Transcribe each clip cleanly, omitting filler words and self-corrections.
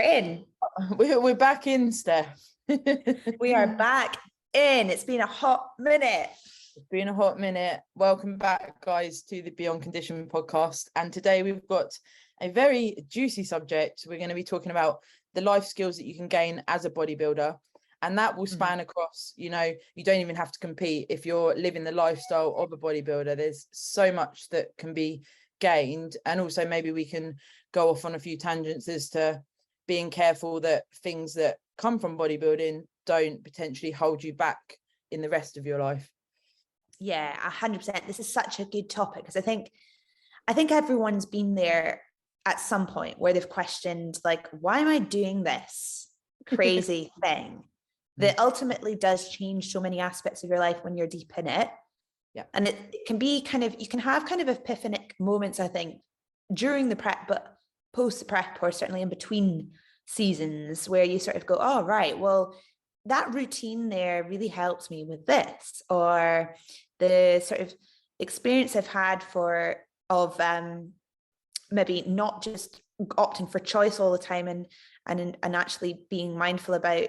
in. We're back in, Steph. We are back in. It's been a hot minute. It's been a hot minute. Welcome back, guys, to the Beyond Conditioning podcast. And today we've got a very juicy subject. We're going to be talking about the life skills that you can gain as a bodybuilder. And that will span across, you don't even have to compete. If you're living the lifestyle of a bodybuilder, there's so much that can be gained. And also maybe we can go off on a few tangents as to being careful that things that come from bodybuilding don't potentially hold you back in the rest of your life. Yeah, 100%. This is such a good topic because I think everyone's been there at some point where they've questioned, like, why am I doing this crazy thing that ultimately does change so many aspects of your life when you're deep in it? Yeah. And it can be you can have kind of epiphanic moments, I think, during the prep, but post the prep, or certainly in between seasons, where you sort of go, oh, right, well, that routine there really helps me with this, or the sort of experience I've had of maybe not just opting for choice all the time and actually being mindful about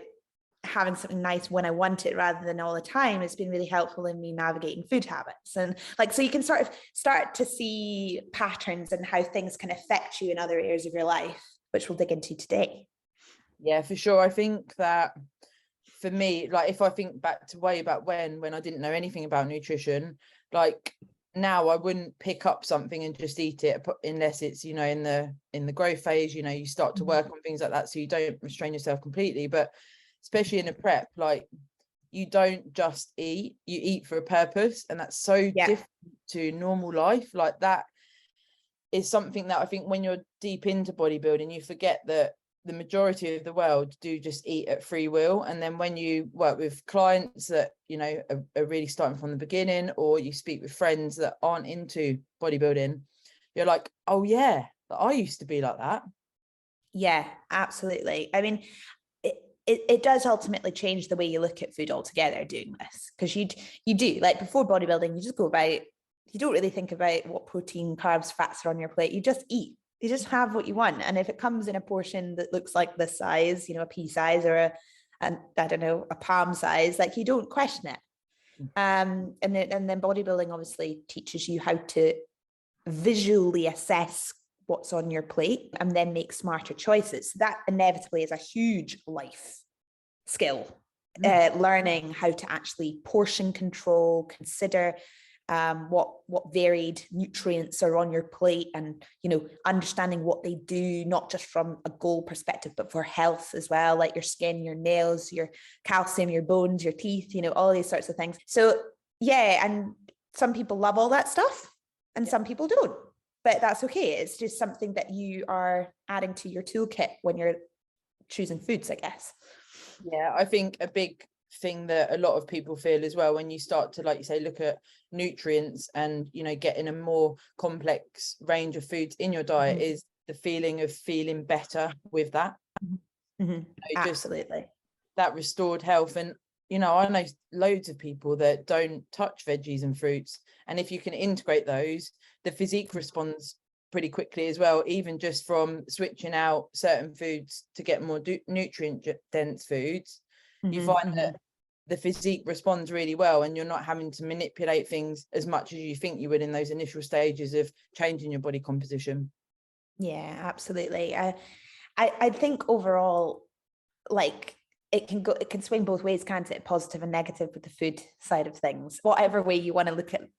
having something nice when I want it rather than all the time has been really helpful in me navigating food habits. And so you can sort of start to see patterns and how things can affect you in other areas of your life, which we'll dig into today. Yeah, for sure. I think that for me, like, if I think back to way back when I didn't know anything about nutrition, like now I wouldn't pick up something and just eat it unless it's, in the growth phase, you start to work on things like that, so you don't restrain yourself completely. But especially in a prep, like, you don't just eat, you eat for a purpose. And that's so different to normal life. Like, that is something that I think when you're deep into bodybuilding, you forget that the majority of the world do just eat at free will. And then when you work with clients that, are really starting from the beginning, or you speak with friends that aren't into bodybuilding, you're like, oh yeah, I used to be like that. Yeah, absolutely. I mean, it does ultimately change the way you look at food altogether doing this, because you do, like, before bodybuilding, you just go about, you don't really think about what protein, carbs, fats are on your plate. You just eat. You just have what you want. And if it comes in a portion that looks like this size, a pea size, or a palm size, like, you don't question it. And then bodybuilding obviously teaches you how to visually assess what's on your plate and then make smarter choices. That inevitably is a huge life skill, learning how to actually portion control, consider what varied nutrients are on your plate, and understanding what they do, not just from a goal perspective, but for health as well, like your skin, your nails, your calcium, your bones, your teeth, all these sorts of things. So yeah, and some people love all that stuff and some people don't. But that's okay. It's just something that you are adding to your toolkit when you're choosing foods, I guess. Yeah, I think a big thing that a lot of people feel as well when you start to, like you say, look at nutrients and, getting a more complex range of foods in your diet is the feeling of feeling better with that. Absolutely. That restored health. And, I know loads of people that don't touch veggies and fruits. And if you can integrate those, the physique responds pretty quickly as well, even just from switching out certain foods to get more nutrient dense foods. You find that the physique responds really well, and you're not having to manipulate things as much as you think you would in those initial stages of changing your body composition. Yeah, absolutely. I think overall, like, it can swing both ways, can't it? Positive and negative with the food side of things. Whatever way you want to look at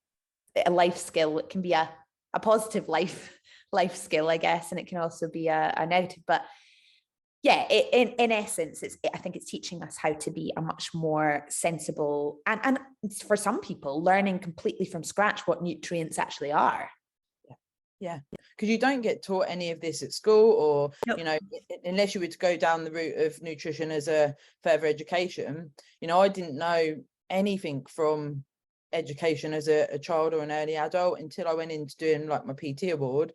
a life skill, it can be a positive life skill, I guess, and it can also be a negative. But yeah, in essence, I think it's teaching us how to be a much more sensible, and for some people, learning completely from scratch what nutrients actually are. Yeah, because you don't get taught any of this at school, or unless you were to go down the route of nutrition as a further education. I didn't know anything from education as a child or an early adult until I went into doing, like, my PT award,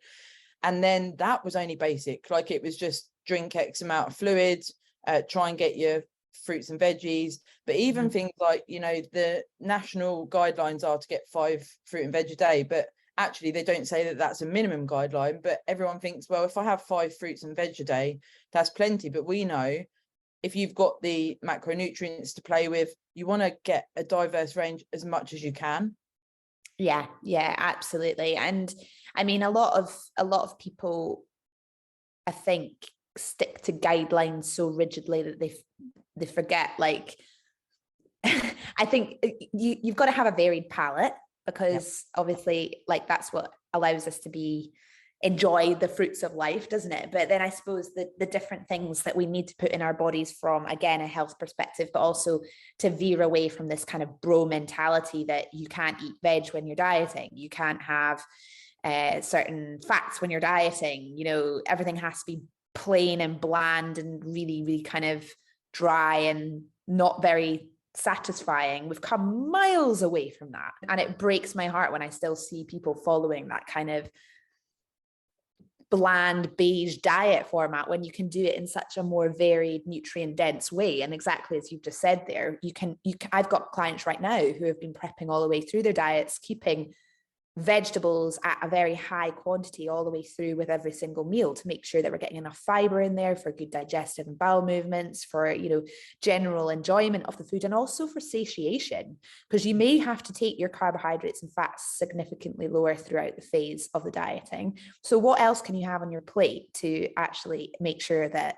and then that was only basic. Like, it was just drink X amount of fluids, try and get your fruits and veggies. But even things like, the national guidelines are to get 5 fruit and veg a day, but actually they don't say that that's a minimum guideline, but everyone thinks, well, if I have 5 fruits and veg a day, that's plenty. But we know if you've got the macronutrients to play with, you want to get a diverse range as much as you can. Yeah, absolutely. And I mean, a lot of people, I think, stick to guidelines so rigidly that they forget, like, I think you've got to have a varied palate, because obviously, like, that's what allows us to enjoy the fruits of life, doesn't it? But then I suppose the different things that we need to put in our bodies from, again, a health perspective, but also to veer away from this kind of bro mentality that you can't eat veg when you're dieting, you can't have certain fats when you're dieting, you know, everything has to be plain and bland and really, really kind of dry and not very satisfying. We've come miles away from that, and it breaks my heart when I still see people following that kind of bland beige diet format, when you can do it in such a more varied, nutrient dense way. And exactly as you've just said there, I've got clients right now who have been prepping all the way through their diets, keeping vegetables at a very high quantity all the way through with every single meal, to make sure that we're getting enough fiber in there for good digestive and bowel movements, for, you know, general enjoyment of the food, and also for satiation, because you may have to take your carbohydrates and fats significantly lower throughout the phase of the dieting. So what else can you have on your plate to actually make sure that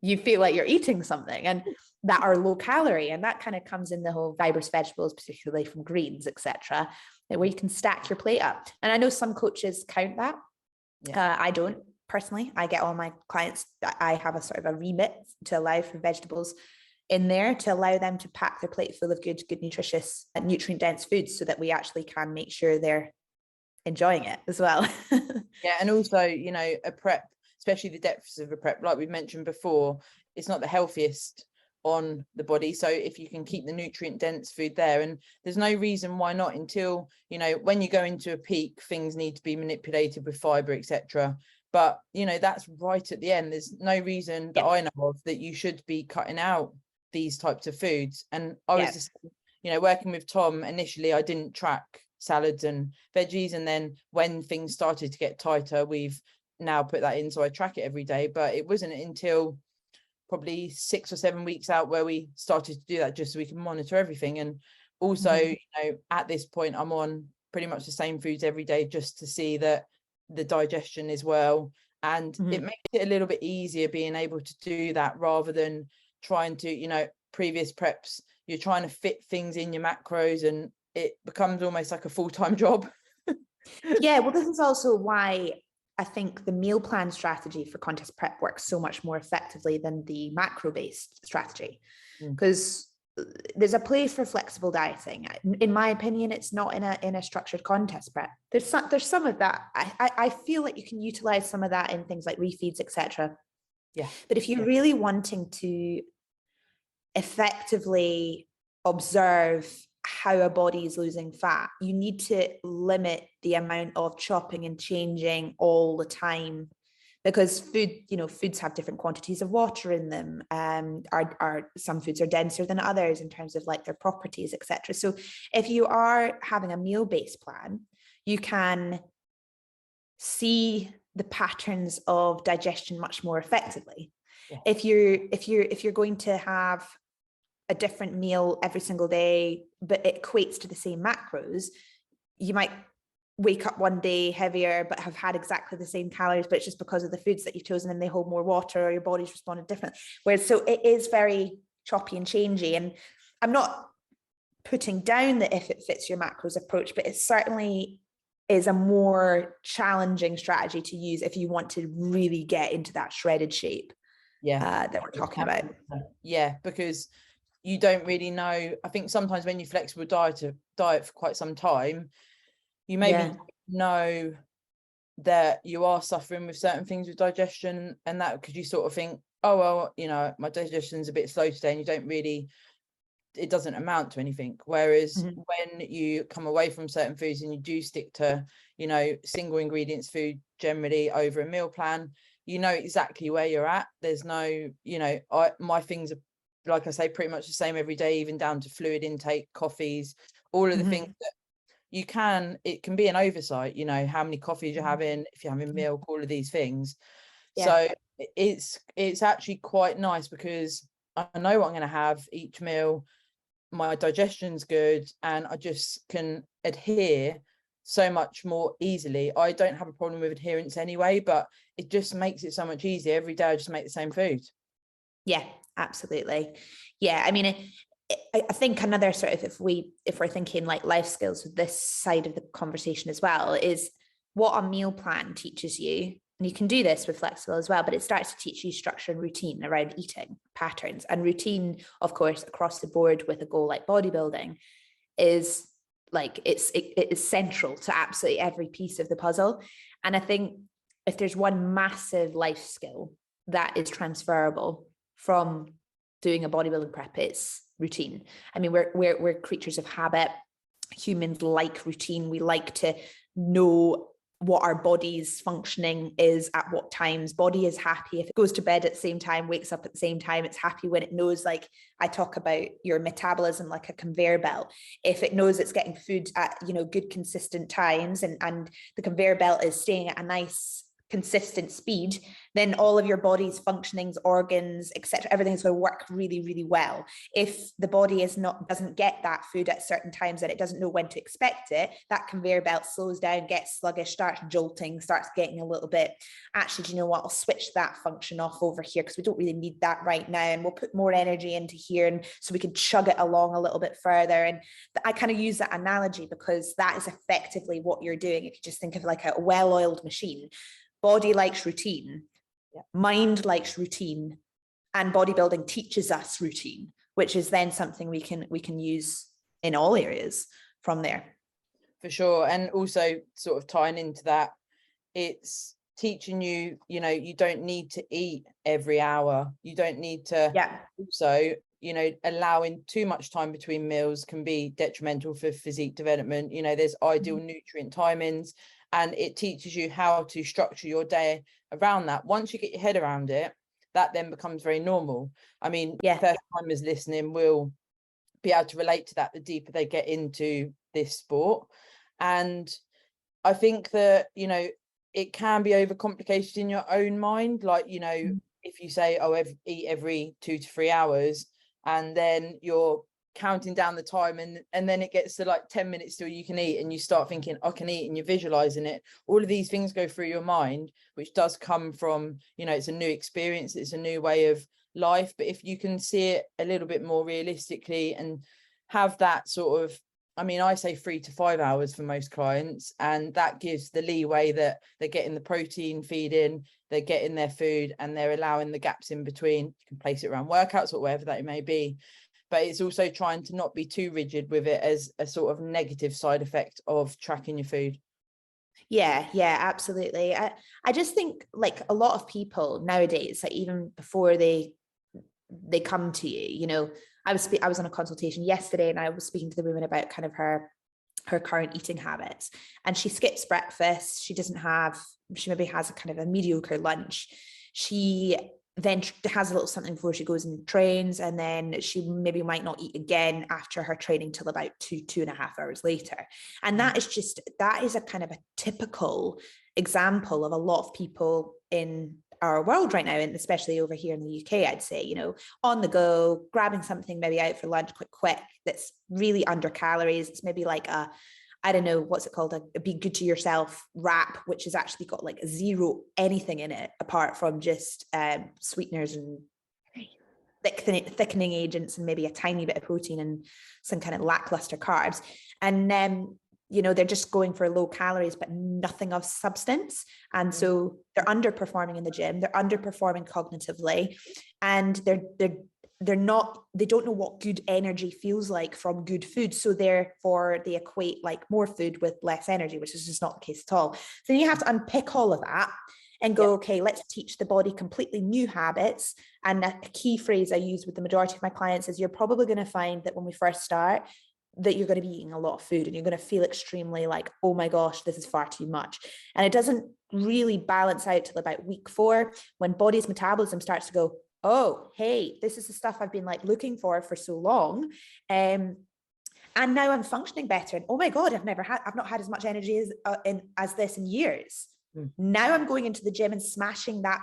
you feel like you're eating something and that are low calorie? And that kind of comes in the whole fibrous vegetables, particularly from greens, etc., where you can stack your plate up. And I know some coaches count that. I don't personally. I get all my clients, I have a sort of a remit to allow for vegetables in there, to allow them to pack their plate full of good nutritious, nutrient dense foods, so that we actually can make sure they're enjoying it as well. Yeah, and also, you know, a prep, especially the depths of a prep, like we mentioned before, it's not the healthiest on the body. So if you can keep the nutrient dense food there, and there's no reason why not, until, you know, when you go into a peak, things need to be manipulated with fiber, etc. But, you know, that's right at the end. There's no reason that I know of that you should be cutting out these types of foods. And I was just, you know, working with Tom, initially I didn't track salads and veggies, and then when things started to get tighter, we've now put that in, so I track it every day. But it wasn't until probably 6 or 7 weeks out where we started to do that, just so we can monitor everything. And also, you know, at this point I'm on pretty much the same foods every day, just to see that the digestion is well, and it makes it a little bit easier being able to do that, rather than trying to, you know, previous preps, you're trying to fit things in your macros and it becomes almost like a full-time job. Yeah, well, this is also why I think the meal plan strategy for contest prep works so much more effectively than the macro-based strategy, because there's a place for flexible dieting. In my opinion, it's not in a structured contest prep. There's some of that. I feel like you can utilize some of that in things like refeeds, etc. Yeah. But if you're really wanting to effectively observe how a body is losing fat, you need to limit the amount of chopping and changing all the time, because foods have different quantities of water in them. Are some foods are denser than others in terms of like their properties, etc. So if you are having a meal-based plan, you can see the patterns of digestion much more effectively. If you're going to have a different meal every single day, but it equates to the same macros, you might wake up one day heavier, but have had exactly the same calories, but it's just because of the foods that you've chosen and they hold more water, or your body's responded differently. Whereas, so it is very choppy and changey. And I'm not putting down the if it fits your macros approach, but it certainly is a more challenging strategy to use if you want to really get into that shredded shape that we're talking about. Yeah, because you don't really know. I think sometimes when you flexible diet for quite some time, you maybe know that you are suffering with certain things with digestion, and that because you sort of think, oh well, you know, my digestion's a bit slow today, and you don't really, it doesn't amount to anything. Whereas when you come away from certain foods and you do stick to, you know, single ingredients food generally over a meal plan, you know exactly where you're at. There's no, you know, my things are, like I say, pretty much the same every day, even down to fluid intake, coffees, all of the things that, it can be an oversight, you know, how many coffees you're having, if you're having milk, all of these things. So it's actually quite nice because I know what I'm going to have each meal. My digestion's good, and I just can adhere so much more easily. I don't have a problem with adherence anyway, but it just makes it so much easier. Every day I just make the same food. Yeah, absolutely. Yeah, I mean, I think another sort of, if we're thinking like life skills with this side of the conversation as well, is what a meal plan teaches you. And you can do this with flexible as well, but it starts to teach you structure and routine around eating patterns. And routine, of course, across the board with a goal like bodybuilding is like, it is central to absolutely every piece of the puzzle. And I think if there's one massive life skill that is transferable from doing a bodybuilding prep, it's routine. I mean, we're creatures of habit. Humans like routine. We like to know what our body's functioning is at what times. Body is happy if it goes to bed at the same time, wakes up at the same time. It's happy when it knows, like I talk about your metabolism like a conveyor belt. If it knows it's getting food at, you know, good consistent times, and the conveyor belt is staying at a nice consistent speed, then all of your body's functionings, organs, etc., everything's going to work really, really well. If the body doesn't get that food at certain times and it doesn't know when to expect it, that conveyor belt slows down, gets sluggish, starts jolting, starts getting a little bit, actually, do you know what, I'll switch that function off over here because we don't really need that right now, and we'll put more energy into here, and so we can chug it along a little bit further. And I kind of use that analogy because that is effectively what you're doing. If you just think of like a well-oiled machine, body likes routine, mind likes routine, and bodybuilding teaches us routine, which is then something we can use in all areas from there. For sure. And also sort of tying into that, it's teaching you, you know, you don't need to eat every hour. You don't need to. Also, you know, allowing too much time between meals can be detrimental for physique development. You know, there's ideal nutrient timings, and it teaches you how to structure your day around that. Once you get your head around it, that then becomes very normal. I mean, first timers listening will be able to relate to that the deeper they get into this sport. And I think that, you know, it can be overcomplicated in your own mind. Like, you know, if you say, oh, eat every 2 to 3 hours, and then you're counting down the time, and then it gets to like 10 minutes till you can eat, and you start thinking I can eat, and you're visualizing it. All of these things go through your mind, which does come from, you know, it's a new experience, it's a new way of life. But if you can see it a little bit more realistically and have that sort of, I mean, I say 3 to 5 hours for most clients, and that gives the leeway that they're getting the protein feed in, they're getting their food, and they're allowing the gaps in between. You can place it around workouts or whatever that it may be. But it's also trying to not be too rigid with it as a sort of negative side effect of tracking your food. Yeah, absolutely. I just think like a lot of people nowadays, like even before they come to you, you know, I was on a consultation yesterday, and I was speaking to the woman about kind of her current eating habits, and she skips breakfast. She maybe has a kind of a mediocre lunch. She then has a little something before she goes and trains, and then she maybe might not eat again after her training till about 2.5 hours later. And that is a kind of a typical example of a lot of people in our world right now, and especially over here in the UK, I'd say, you know, on the go, grabbing something maybe out for lunch quick that's really under calories. It's maybe like a, I don't know, what's it called? A be good to yourself wrap, which has actually got like zero anything in it apart from just sweeteners and thickening agents, and maybe a tiny bit of protein and some kind of lackluster carbs. And you know, they're just going for low calories, but nothing of substance. And so they're underperforming in the gym, they're underperforming cognitively, and they don't know what good energy feels like from good food. So therefore they equate like more food with less energy, which is just not the case at all. So you have to unpick all of that and go, okay, let's teach the body completely new habits. And a key phrase I use with the majority of my clients is, you're probably going to find that when we first start, that you're going to be eating a lot of food, and you're going to feel extremely like, oh my gosh, this is far too much. And it doesn't really balance out till about week 4, when body's metabolism starts to go, oh, hey, this is the stuff I've been like looking for so long. And now I'm functioning better. And oh my God, I've not had as much energy as this in years. Now I'm going into the gym and smashing that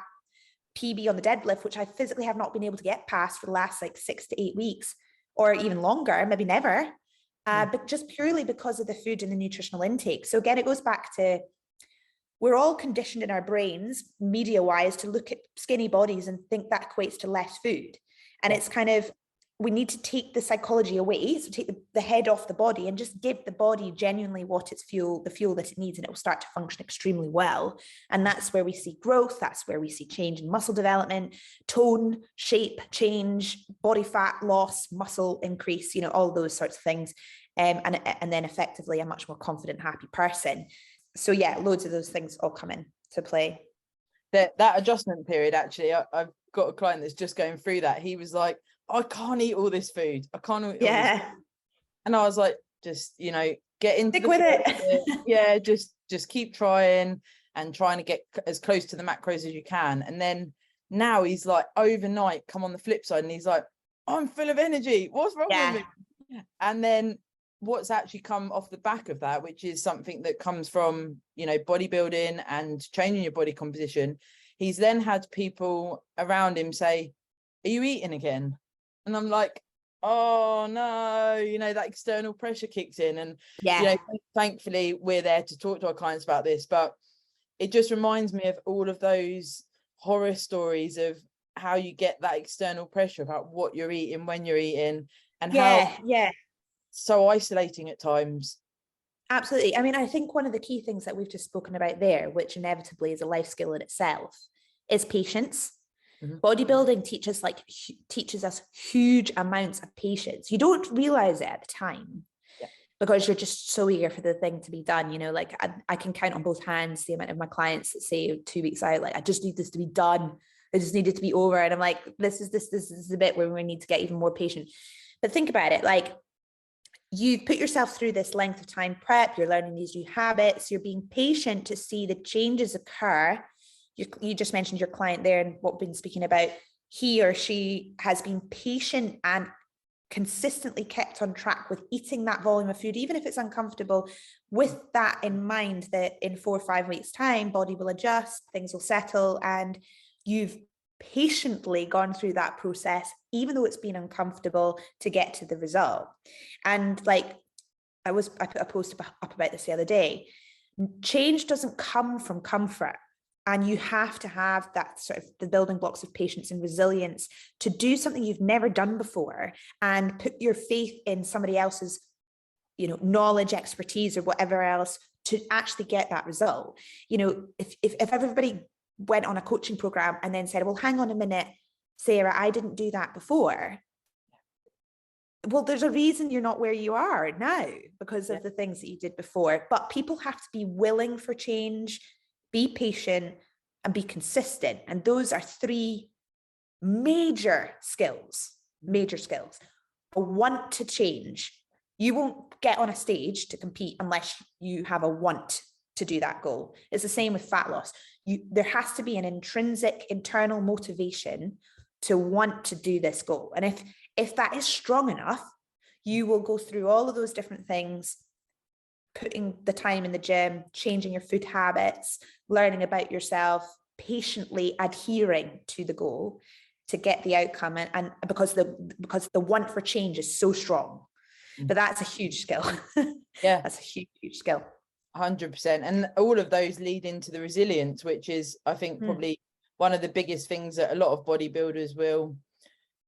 PB on the deadlift, which I physically have not been able to get past for the last like 6 to 8 weeks, or even longer, maybe never, but just purely because of the food and the nutritional intake. So again, it goes back to, we're all conditioned in our brains, media wise, to look at skinny bodies and think that equates to less food. And it's kind of, we need to take the psychology away, so take the head off the body and just give the body genuinely what its fuel, the fuel that it needs, and it will start to function extremely well. And that's where we see growth. That's where we see change in muscle development, tone, shape change, body fat loss, muscle increase, you know, all those sorts of things. And then effectively a much more confident, happy person. So yeah, loads of those things all come in to play. That adjustment period, actually, I've got a client that's just going through that. He was like, I can't eat all this food. I can't eat all this food. And I was like, just, you know, get into stick with it. Yeah, just keep trying and trying to get as close to the macros as you can. And then now he's like, overnight, come on the flip side, and he's like, I'm full of energy. What's wrong with me? And then what's actually come off the back of that, which is something that comes from, you know, bodybuilding and changing your body composition, he's then had people around him say, are you eating again? And I'm like, oh no, you know, that external pressure kicks in. And you know, thankfully we're there to talk to our clients about this, but it just reminds me of all of those horror stories of how you get that external pressure about what you're eating, when you're eating, and how so isolating at times. Absolutely. I mean, I think one of the key things that we've just spoken about there, which inevitably is a life skill in itself, is patience. Bodybuilding teaches us huge amounts of patience. You don't realize it at the time because you're just so eager for the thing to be done. You know, like I can count on both hands the amount of my clients that say 2 weeks out, like, I just need this to be done. I just need it to be over. And I'm like, this is the bit where we need to get even more patient. But think about it, like, you've put yourself through this length of time prep, you're learning these new habits, you're being patient to see the changes occur. You just mentioned your client there and what we've been speaking about. He or she has been patient and consistently kept on track with eating that volume of food, even if it's uncomfortable, with that in mind, that in 4 or 5 weeks' time, body will adjust, things will settle, and you've patiently gone through that process, even though it's been uncomfortable, to get to the result. And like, I put a post up about this the other day. Change doesn't come from comfort. And you have to have that sort of the building blocks of patience and resilience to do something you've never done before and put your faith in somebody else's, you know, knowledge, expertise, or whatever else to actually get that result. You know, if everybody went on a coaching program and then said, well, hang on a minute, Sarah, I didn't do that before. Well, there's a reason you're not where you are now because of the things that you did before. But people have to be willing for change, be patient, and be consistent. And those are 3 major skills. A want to change. You won't get on a stage to compete unless you have a want to do that goal. It's the same with fat loss. There has to be an intrinsic internal motivation to want to do this goal. And if that is strong enough, you will go through all of those different things, putting the time in the gym, changing your food habits, learning about yourself, patiently adhering to the goal to get the outcome. And because the want for change is so strong, but that's a huge skill. That's a huge skill. 100%. And all of those lead into the resilience, which is, I think, probably one of the biggest things that a lot of bodybuilders will,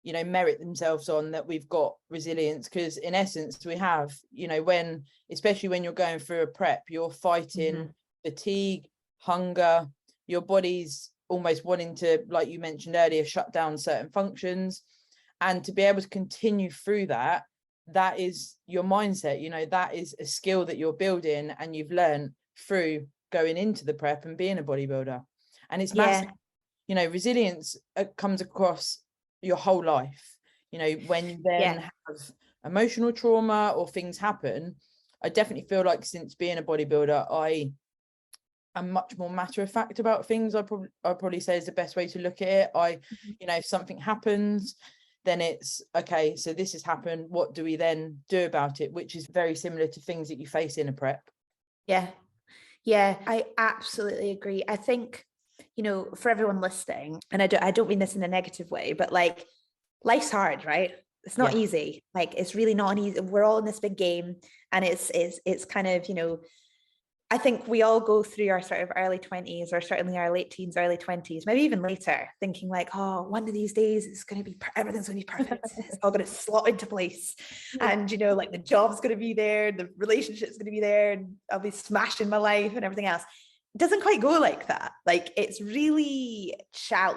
you know, merit themselves on, that we've got resilience. Because in essence we have, you know, especially when you're going through a prep, you're fighting fatigue, hunger, your body's almost wanting to, like you mentioned earlier, shut down certain functions. And to be able to continue through that is your mindset. You know, that is a skill that you're building and you've learned through going into the prep and being a bodybuilder. And it's massive. You know, resilience comes across your whole life. You know, when you then have emotional trauma or things happen, I definitely feel like since being a bodybuilder, I'm much more matter of fact about things. I probably say is the best way to look at it. You know, if something happens, then it's okay, so this has happened, what do we then do about it, which is very similar to things that you face in a prep. Yeah, I absolutely agree. I think, for everyone listening, and I don't mean this in a negative way, but like, life's hard, right? It's not easy. Like, it's really not easy. We're all in this big game, and it's kind of, I think we all go through our sort of early 20s, or certainly our late teens, early 20s, maybe even later, thinking like, oh, one of these days it's going to be, everything's going to be perfect. It's all going to slot into place. And, like, the job's going to be there, the relationship's going to be there, and I'll be smashing my life and everything else. It doesn't quite go like that. Like, it's really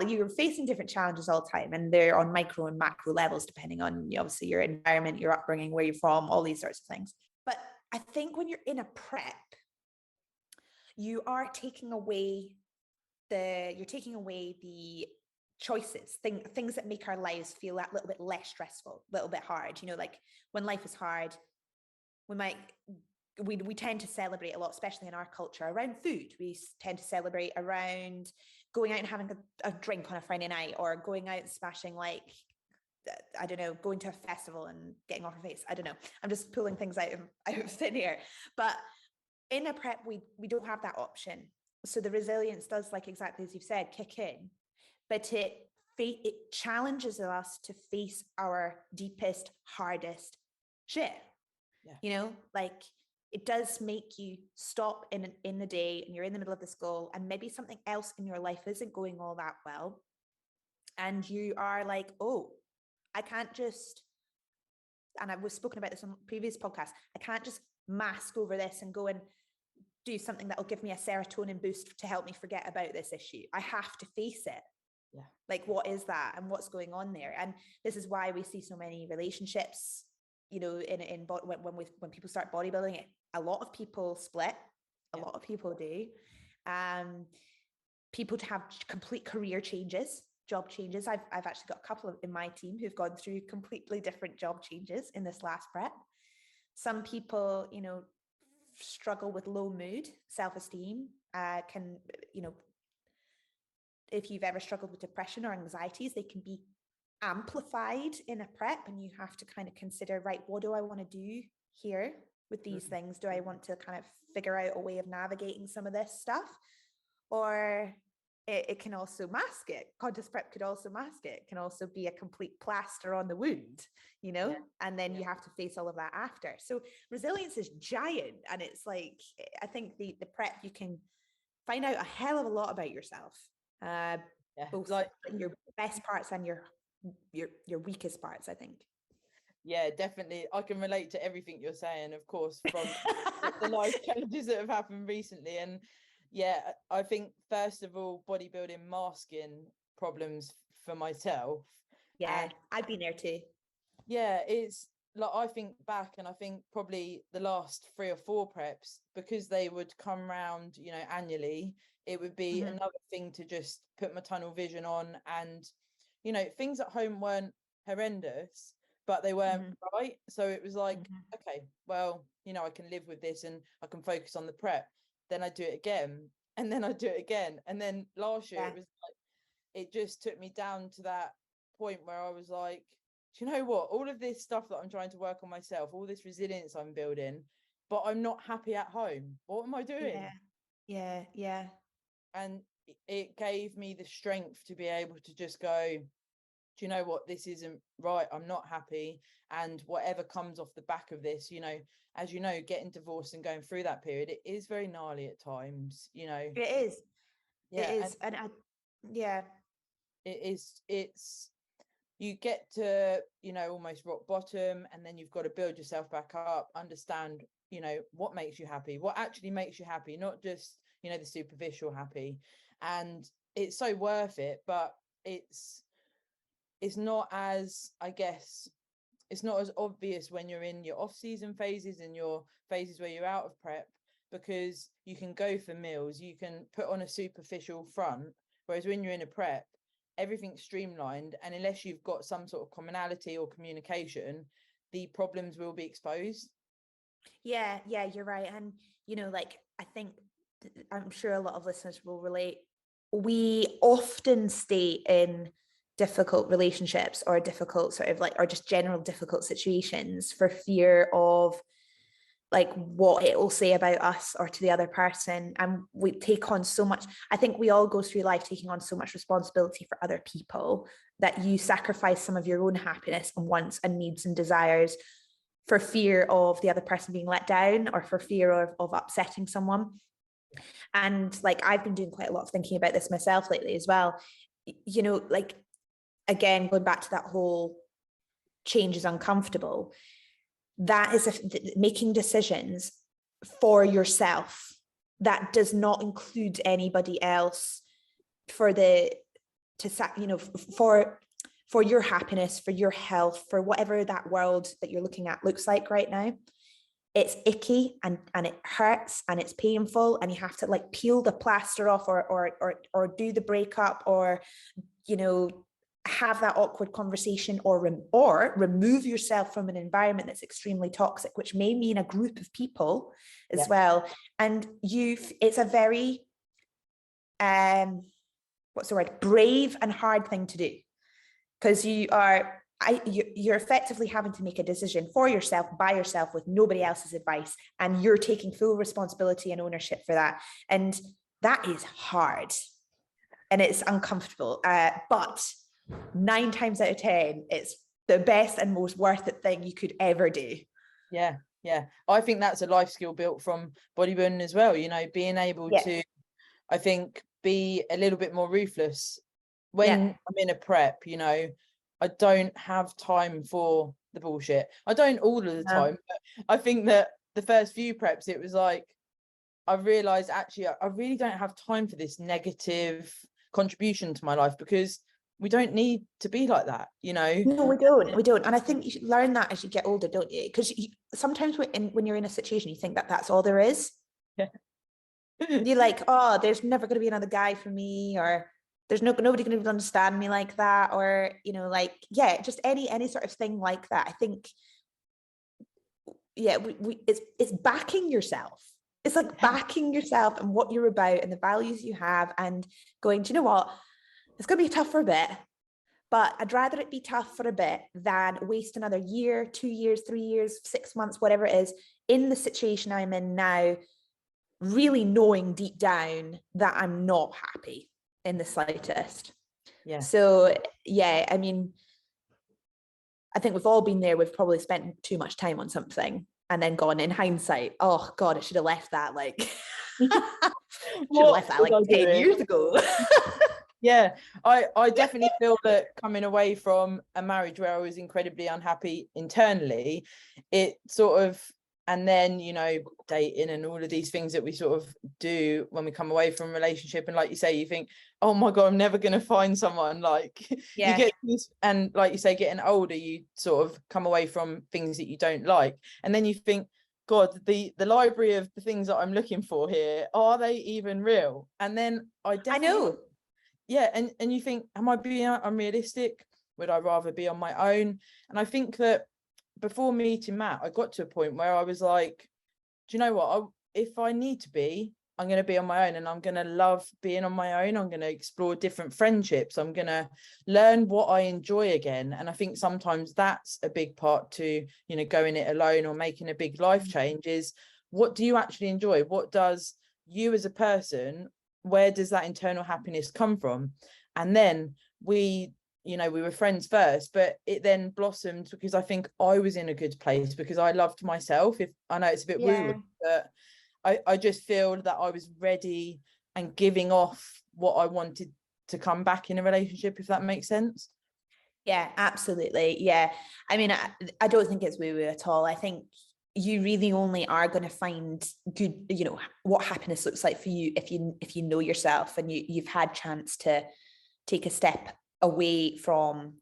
you're facing different challenges all the time, and they're on micro and macro levels, depending on, obviously, your environment, your upbringing, where you're from, all these sorts of things. But I think when you're in a prep, you are taking away the choices, things that make our lives feel that little bit less stressful, a little bit hard. Like, when life is hard, we tend to celebrate a lot, especially in our culture, around food. We tend to celebrate around going out and having a drink on a Friday night, or going out and smashing, like, I don't know, going to a festival and getting off your face. I don't know. I'm just pulling things out of thin air. But in a prep, we don't have that option. So the resilience does, like, exactly as you've said, kick in, but it challenges us to face our deepest, hardest shit. Like, it does make you stop in the day, and you're in the middle of this goal, and maybe something else in your life isn't going all that well, and you are like, oh, I can't just, and I was spoken about this on previous podcasts, I can't just mask over this and go and do something that will give me a serotonin boost to help me forget about this issue. I have to face it. Yeah. Like, what is that, and what's going on there? And this is why we see so many relationships, when people start bodybuilding, a lot of people split. A lot of people do. People to have complete career changes, job changes. I've actually got a couple in my team who've gone through completely different job changes in this last prep. Some people, struggle with low mood, self-esteem, if you've ever struggled with depression or anxieties, they can be amplified in a prep, and you have to kind of consider, right, what do I want to do here with these things? Do I want to kind of figure out a way of navigating some of this stuff? Or it can also mask it. Contest prep could also mask it. It can also be a complete plaster on the wound, and then you have to face all of that after. So resilience is giant, and it's like, I think the prep, you can find out a hell of a lot about yourself, both like your best parts and your weakest parts, I think. Yeah, definitely. I can relate to everything you're saying, of course, from the life changes that have happened recently. And yeah, I think, first of all, bodybuilding masking problems for myself. Yeah, I've been there too. Yeah, it's like, I think back, and I think probably the last 3 or 4 preps, because they would come round, annually, it would be another thing to just put my tunnel vision on. And, things at home weren't horrendous, but they weren't right. So it was like, okay, well, I can live with this, and I can focus on the prep. Then I do it again, and then I do it again. And then last year, it was like, it just took me down to that point where I was like, do you know what? All of this stuff that I'm trying to work on myself, all this resilience I'm building, but I'm not happy at home. What am I doing? Yeah. And it gave me the strength to be able to just go, do you know what? This isn't right. I'm not happy. And whatever comes off the back of this, as you know, getting divorced and going through that period, it is very gnarly at times, It is. Yeah. It is. And it's you get to, almost rock bottom, and then you've got to build yourself back up, understand, what makes you happy, what actually makes you happy, not just, the superficial happy. And it's so worth it. But it's not as, I guess, it's not as obvious when you're in your off-season phases and your phases where you're out of prep, because you can go for meals, you can put on a superficial front, whereas when you're in a prep, everything's streamlined, and unless you've got some sort of commonality or communication, the problems will be exposed. Yeah, you're right. And like, I think, I'm sure a lot of listeners will relate, we often stay in difficult relationships or difficult sort of like, or just general difficult situations for fear of like what it will say about us or to the other person. And we take on so much. I think we all go through life taking on so much responsibility for other people that you sacrifice some of your own happiness and wants and needs and desires for fear of the other person being let down or for fear of upsetting someone. And like, I've been doing quite a lot of thinking about this myself lately as well. You know, like, again, going back to that whole change is uncomfortable. That is making decisions for yourself. That does not include anybody else for for your happiness, for your health, for whatever that world that you're looking at looks like right now. It's icky and it hurts and it's painful, and you have to like peel the plaster off or do the breakup, or, you know, have that awkward conversation, or remove yourself from an environment that's extremely toxic, which may mean a group of people as well. And it's a very brave and hard thing to do, because you're effectively having to make a decision for yourself, by yourself, with nobody else's advice, and you're taking full responsibility and ownership for that. And that is hard and it's uncomfortable, but 9 times out of 10 it's the best and most worth it thing you could ever do. Yeah, I think that's a life skill built from bodybuilding as well, you know, being able to, I think, be a little bit more ruthless when I'm in a prep. You know, I don't have time for the bullshit. I don't all of the time, but I think that the first few preps, it was like, I realized actually I really don't have time for this negative contribution to my life, because we don't need to be like that, you know. No, we don't. And I think you should learn that as you get older, don't you? Because sometimes when you're in a situation, you think that that's all there is. You're like, oh, there's never going to be another guy for me, or there's nobody going to understand me like that, or, you know, like, just any sort of thing like that. I think it's backing yourself. It's like backing yourself and what you're about and the values you have, and going, do you know what, it's going to be tough for a bit, but I'd rather it be tough for a bit than waste another year, 2 years, 3 years, 6 months, whatever it is, in the situation I'm in now, really knowing deep down that I'm not happy in the slightest. So I mean, I think we've all been there. We've probably spent too much time on something and then gone, in hindsight, oh God, I should have left that like should have left that like 10 years ago. I definitely feel that coming away from a marriage where I was incredibly unhappy internally, it sort of, and then, you know, dating and all of these things that we sort of do when we come away from a relationship, and like you say, you think, oh my God, I'm never going to find someone like you get this. And like you say, getting older, you sort of come away from things that you don't like, and then you think, God, the library of the things that I'm looking for here, are they even real? And then I know. And you think, am I being unrealistic? Would I rather be on my own? And I think that before meeting Matt, I got to a point where I was like, do you know what? If I need to be, I'm going to be on my own, and I'm going to love being on my own. I'm going to explore different friendships. I'm going to learn what I enjoy again. And I think sometimes that's a big part to, you know, going it alone or making a big life change, is what do you actually enjoy? What does you as a person, where does that internal happiness come from? And then we were friends first, but it then blossomed because I think I was in a good place because I loved myself. If I know it's a bit woo, but I just feel that I was ready and giving off what I wanted to come back in a relationship, if that makes sense. Yeah, absolutely. Yeah. I mean, I don't think it's woo-woo at all. I think you really only are going to find good, you know, what happiness looks like for you if you know yourself, and you've had chance to take a step away from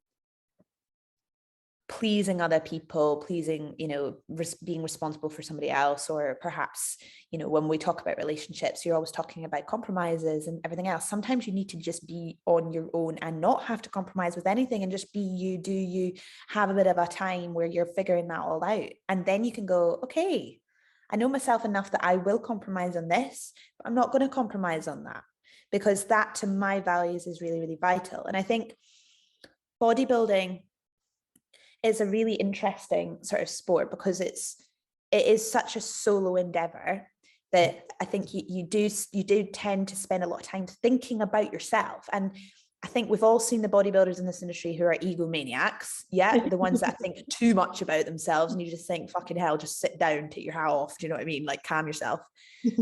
pleasing other people, pleasing, you know, being responsible for somebody else, or perhaps, you know, when we talk about relationships, you're always talking about compromises and everything else. Sometimes you need to just be on your own and not have to compromise with anything, and just be you, do you, have a bit of a time where you're figuring that all out, and then you can go, okay, I know myself enough that I will compromise on this, but I'm not going to compromise on that, because that to my values is really, really vital. And I think bodybuilding is a really interesting sort of sport because it is such a solo endeavor that I think you do tend to spend a lot of time thinking about yourself. And I think we've all seen the bodybuilders in this industry who are egomaniacs. Yeah, the ones that think too much about themselves, and you just think, fucking hell, just sit down, take your hat off. Do you know what I mean? Like, calm yourself.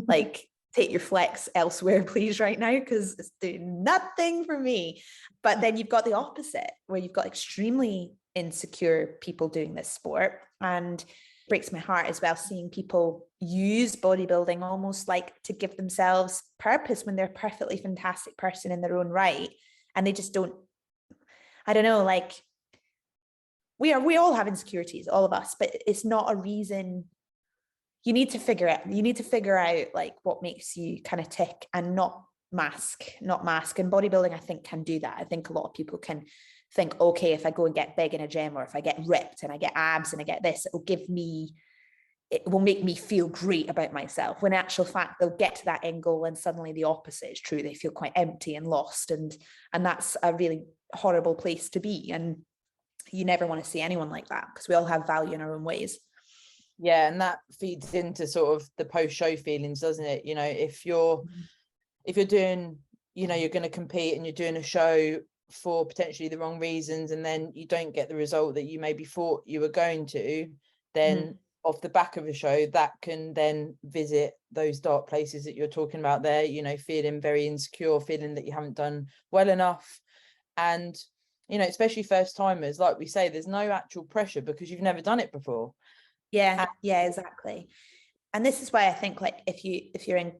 Like, take your flex elsewhere, please, right now, because it's doing nothing for me. But then you've got the opposite, where you've got extremely insecure people doing this sport. And it breaks my heart as well seeing people use bodybuilding almost like to give themselves purpose when they're a perfectly fantastic person in their own right. And they just don't, I don't know, like, we all have insecurities, all of us, but it's not a reason. You need to figure out like what makes you kind of tick, and not mask. And bodybuilding, I think, can do that. I think a lot of people can think, okay, if I go and get big in a gym, or if I get ripped and I get abs and I get this, it will make me feel great about myself. When in actual fact, they'll get to that end goal and suddenly the opposite is true. They feel quite empty and lost. And that's a really horrible place to be. And you never want to see anyone like that, because we all have value in our own ways. Yeah, and that feeds into sort of the post-show feelings, doesn't it? You know, if you're doing, you know, you're going to compete and you're doing a show for potentially the wrong reasons, and then you don't get the result that you maybe thought you were going to, then off the back of a show, that can then visit those dark places that you're talking about there, you know, feeling very insecure, feeling that you haven't done well enough. And, you know, especially first timers, like we say, there's no actual pressure because you've never done it before. Yeah, exactly. And this is why I think, like, if you're in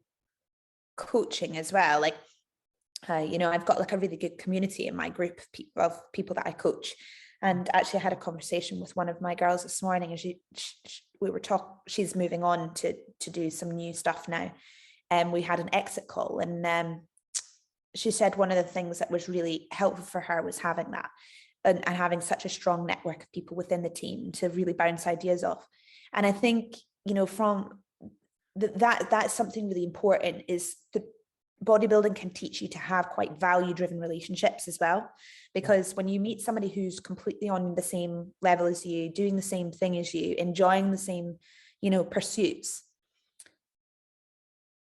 coaching as well, like, you know, I've got like a really good community in my group of people that I coach. And actually I had a conversation with one of my girls this morning, and she's moving on to do some new stuff now. And we had an exit call, and she said one of the things that was really helpful for her was having that, and having such a strong network of people within the team to really bounce ideas off. And I think, you know, from that's something really important, is the bodybuilding can teach you to have quite value-driven relationships as well. Because when you meet somebody who's completely on the same level as you, doing the same thing as you, enjoying the same, you know, pursuits,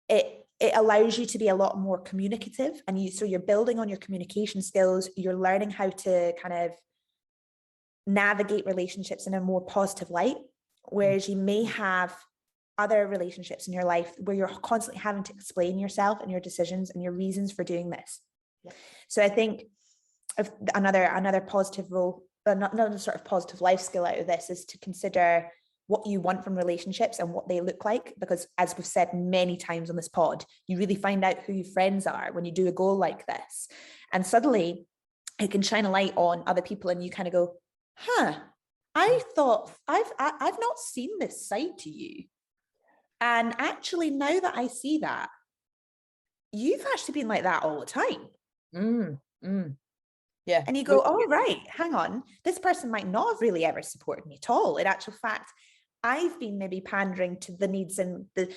it allows you to be a lot more communicative, and so you're building on your communication skills. You're learning how to kind of navigate relationships in a more positive light, whereas you may have other relationships in your life where you're constantly having to explain yourself and your decisions and your reasons for doing this. Yeah. So I think another positive role, another sort of positive life skill out of this is to consider what you want from relationships and what they look like. Because as we've said many times on this pod, you really find out who your friends are when you do a goal like this. And suddenly it can shine a light on other people, and you kind of go, I thought I've not seen this side to you. And actually, now that I see that, you've actually been like that all the time. Yeah. And you go, oh, right, hang on. This person might not have really ever supported me at all. In actual fact, I've been maybe pandering to the needs and the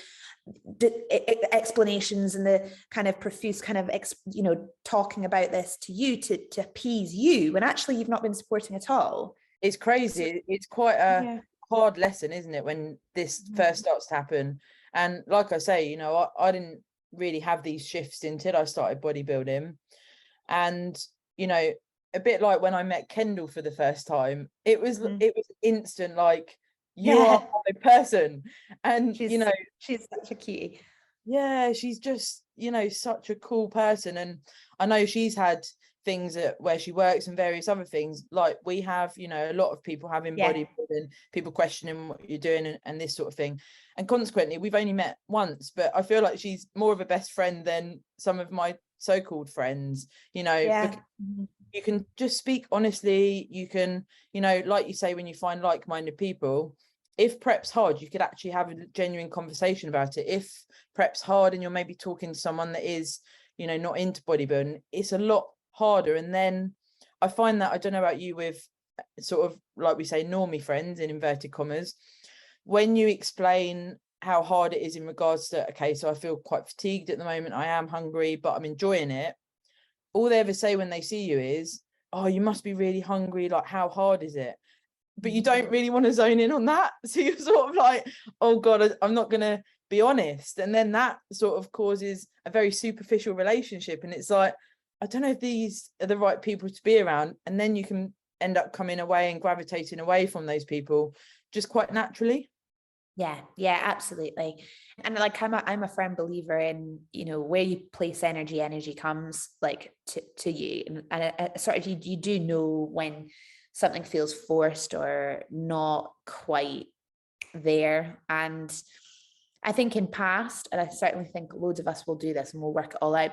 explanations and the kind of profuse kind of, you know, talking about this to you to appease you, when actually you've not been supporting at all. It's crazy. It's quite a hard lesson, isn't it, when this first starts to happen? And like I say, you know, I didn't really have these shifts until I started bodybuilding. And, you know, a bit like when I met Kendall for the first time, it was instant, like, you are my person. And you know, she's such a cutie. Yeah, she's just, you know, such a cool person. And I know she's had things where she works and various other things like we have, you know, a lot of people having bodybuilding, people questioning what you're doing and this sort of thing. And consequently, we've only met once, but I feel like she's more of a best friend than some of my so-called friends, you know, because you can just speak honestly. You can, you know, like you say, when you find like-minded people, if prep's hard, you could actually have a genuine conversation about it. If prep's hard and you're maybe talking to someone that is, you know, not into bodybuilding, it's a lot harder. And then I find that, I don't know about you, with sort of, like we say, normie friends in inverted commas, when you explain how hard it is in regards to, okay, so I feel quite fatigued at the moment, I am hungry, but I'm enjoying it, all they ever say when they see you is, oh, you must be really hungry, like how hard is it? But you don't really want to zone in on that, so you're sort of like, oh god, I'm not gonna be honest, and then that sort of causes a very superficial relationship, and it's like, I don't know if these are the right people to be around, and then you can end up coming away and gravitating away from those people just quite naturally. Yeah, absolutely. And like I'm a firm believer in, you know, where you place energy, energy comes like to you. And sort of you do know when something feels forced or not quite there. And I think in past, and I certainly think loads of us will do this and we'll work it all out.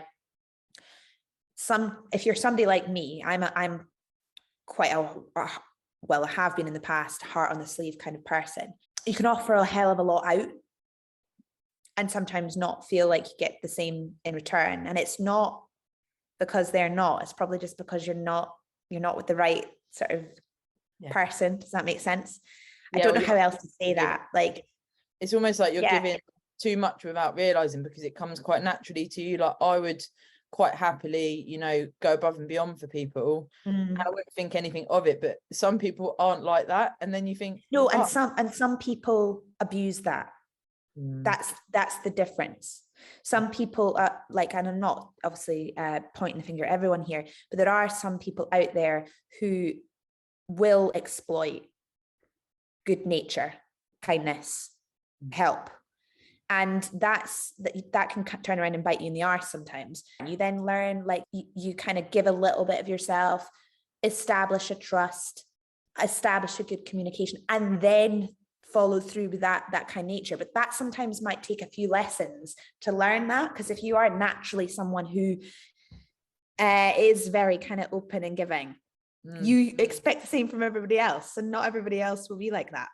If you're somebody like me, I'm quite well, I have been in the past, heart on the sleeve kind of person. You can offer a hell of a lot out and sometimes not feel like you get the same in return. And it's not because they're not, it's probably just because you're not with the right sort of person. Does that make sense? I don't know how else to say that. Like, it's almost like you're giving too much without realizing, because it comes quite naturally to you. Like, I would quite happily, you know, go above and beyond for people. And I wouldn't think anything of it, but some people aren't like that, and then you think, no, and some people abuse that. That's the difference. Some people like, and I'm not obviously pointing the finger at everyone here, but there are some people out there who will exploit good nature, kindness, help. And that can turn around and bite you in the arse sometimes. You then learn, like, you kind of give a little bit of yourself, establish a trust, establish a good communication, and then follow through with that kind of nature. But that sometimes might take a few lessons to learn that, because if you are naturally someone who is very kind of open and giving, you expect the same from everybody else, and not everybody else will be like that.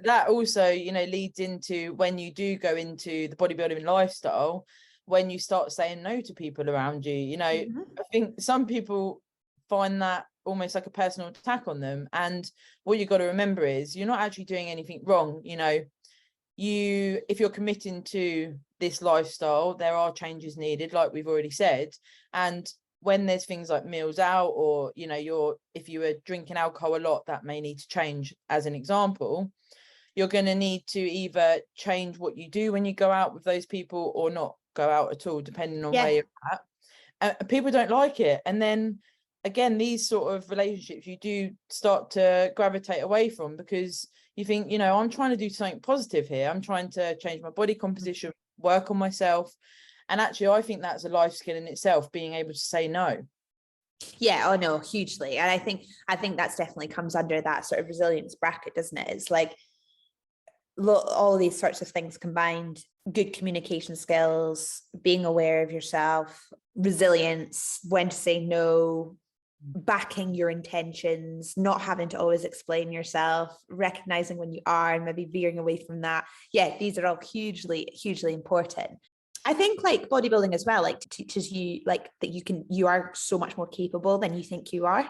That also, you know, leads into when you do go into the bodybuilding lifestyle, when you start saying no to people around you. You know, I think some people find that almost like a personal attack on them, and what you got to remember is you're not actually doing anything wrong. You know, if you're committing to this lifestyle, there are changes needed, like we've already said. And when there's things like meals out, or, you know, if you were drinking alcohol a lot, that may need to change, as an example. You're going to need to either change what you do when you go out with those people, or not go out at all, depending on where you're at. People don't like it. And then again, these sort of relationships you do start to gravitate away from, because you think, you know, I'm trying to do something positive here. I'm trying to change my body composition, work on myself. And actually, I think that's a life skill in itself, being able to say no. Yeah, oh no, hugely. And I think that's definitely comes under that sort of resilience bracket, doesn't it? It's like, all these sorts of things combined: good communication skills, being aware of yourself, resilience, when to say no, backing your intentions, not having to always explain yourself, recognizing when you are and maybe veering away from that. Yeah, these are all hugely important. I think like bodybuilding as well, like, teaches you like that you are so much more capable than you think you are.